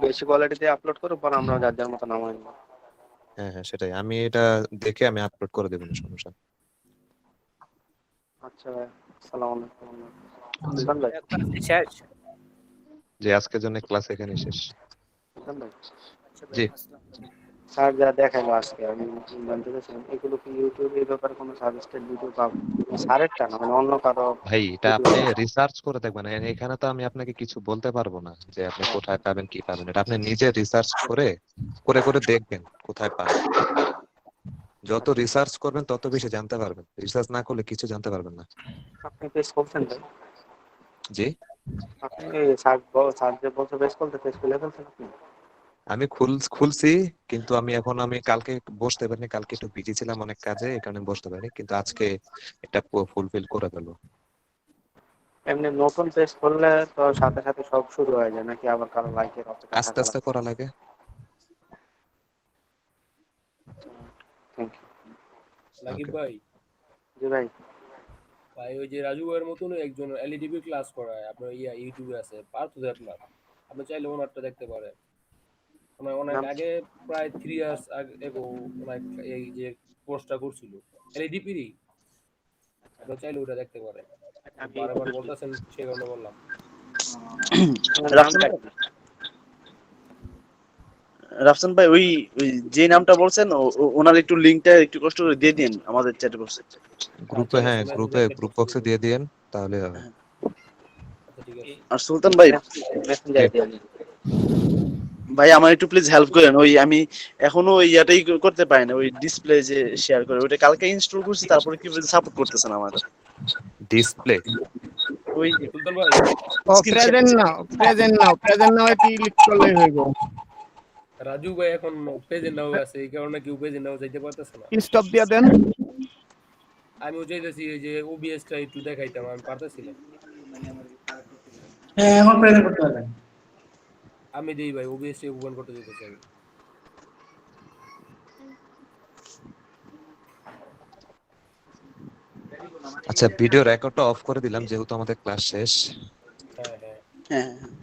বেশি কোয়ালিটিতে আপলোড করো, পরে আমরা যার যার মতো নামাই নেব। হ্যাঁ হ্যাঁ সেটাই, আমি এটা দেখে আমি আপলোড করে দেবো, সমস্যা নেই। আচ্ছা ভাই, আসসালামু আলাইকুম ভাই। শেষ। যে আজকের জন্য ক্লাস এখানে শেষ। ভাই আচ্ছা ভাই, জি। আসসালামু আলাইকুম। স্যার যা দেখাইলো আজকে আমি জানতে চাইছিলাম এগুলো কি ইউটিউবে এই ব্যাপারে কোনো সাজেস্টেড ভিডিও পাবো? স্যারেরটা না, মানে অন্য কারো ভাই এটা ভিডিও? আপনি রিসার্চ করে দেখবেন, এখানে তো আমি আপনাকে কিছু বলতে পারবো না যে আপনি কোথায় পাবেন কি পাবেন, এটা আপনি নিজে রিসার্চ করে করে করে দেখবেন কোথায় পান। যত রিসার্চ করবেন তত বেশি জানতে পারবেন, রিসার্চ না করলে কিছু জানতে পারবেন না। আপনি পেজ খুলছেন ভাই? জি, আপনি স্যার যে বলছে পেজ খুলতে, পেজ খুলে ফেলছেন আপনি? আমি খুলছি, কিন্তু আমি কালকে বসতে পারিনি, কালকে একটু বিজি ছিলাম অনেক কাজে, এই কারণে বসতে পারিনি, কিন্তু আজকে এটা ফুলফিল করে ফেলবো। এমনি নতুন পেজ খুললে তো সাথে সাথে সব শুরু হয়ে যায় নাকি আবার কারো লাইকের অপেক্ষা আস্তে থাকা আস্তে লাগে? করা লাগে। Thank you. নাকিব Okay. ভাই, জি ভাই। ভাই ওই যে রাজু ভাইয়ের মতন একজন এলইডিবি ক্লাস করায় আপনার ইউটিউবে আছে, পার্থ দেবনাথ। আপনি চাইলে ওনারটা দেখতে পারেন। ওনার অনেক নাম? আগে প্রায় 3 ইয়ার্স আগে ওনার এই যে কোর্সটা করছিল এলইডিপিরই, আপনি চাইলে ওটা দেখতে পারেন। আমি বারবার বলতেছেন সেই কারণে বললাম। রাফসান ভাই, রাফসান ভাই ওই ওই যে নামটা বলছেন ওনার একটু লিংকটা একটু কষ্ট করে দিয়ে দিন আমাদের চ্যাটে বক্সে। গ্রুপে, হ্যাঁ গ্রুপ বক্সে দিয়ে দিয়েন, তাহলে হবে। আচ্ছা ঠিক আছে। আর সুলতান ভাই, মেসেঞ্জারে দিয়ে দিন। ভাই আমার একটু প্লিজ হেল্প করেন, ওই আমি এখনো ওই ইয়াটাই করতে পারি না, ওই ডিসপ্লে যে শেয়ার করে ওইটা কালকে ইনস্টল করছি, তারপরে কি সাপোর্ট করতেছেন আমাদের ডিসপ্লে ওই সুলতান ভাই, ও screen share. Present now click করলেই হইব। রাজু ভাই এখন পেজে নাও আছে, এই কারণে কেউ পেজে নাও যাইতে পারতেছে না। স্টপ দিয়া দেন। আমিও চাইতেছি এই যে ওবিএসটা একটু দেখাইতাম, আমি পারতেছি না। হ্যাঁ এখন প্রেজেন্ট করতে পারবেন। আমি দেই ভাই, ওবিএস টা ওপেন করতে যেতেছি আমি। আচ্ছা, ভিডিও রেকর্ডটা অফ করে দিলাম যেহেতু আমাদের ক্লাস শেষ। হ্যাঁ হ্যাঁ হ্যাঁ হ্যাঁ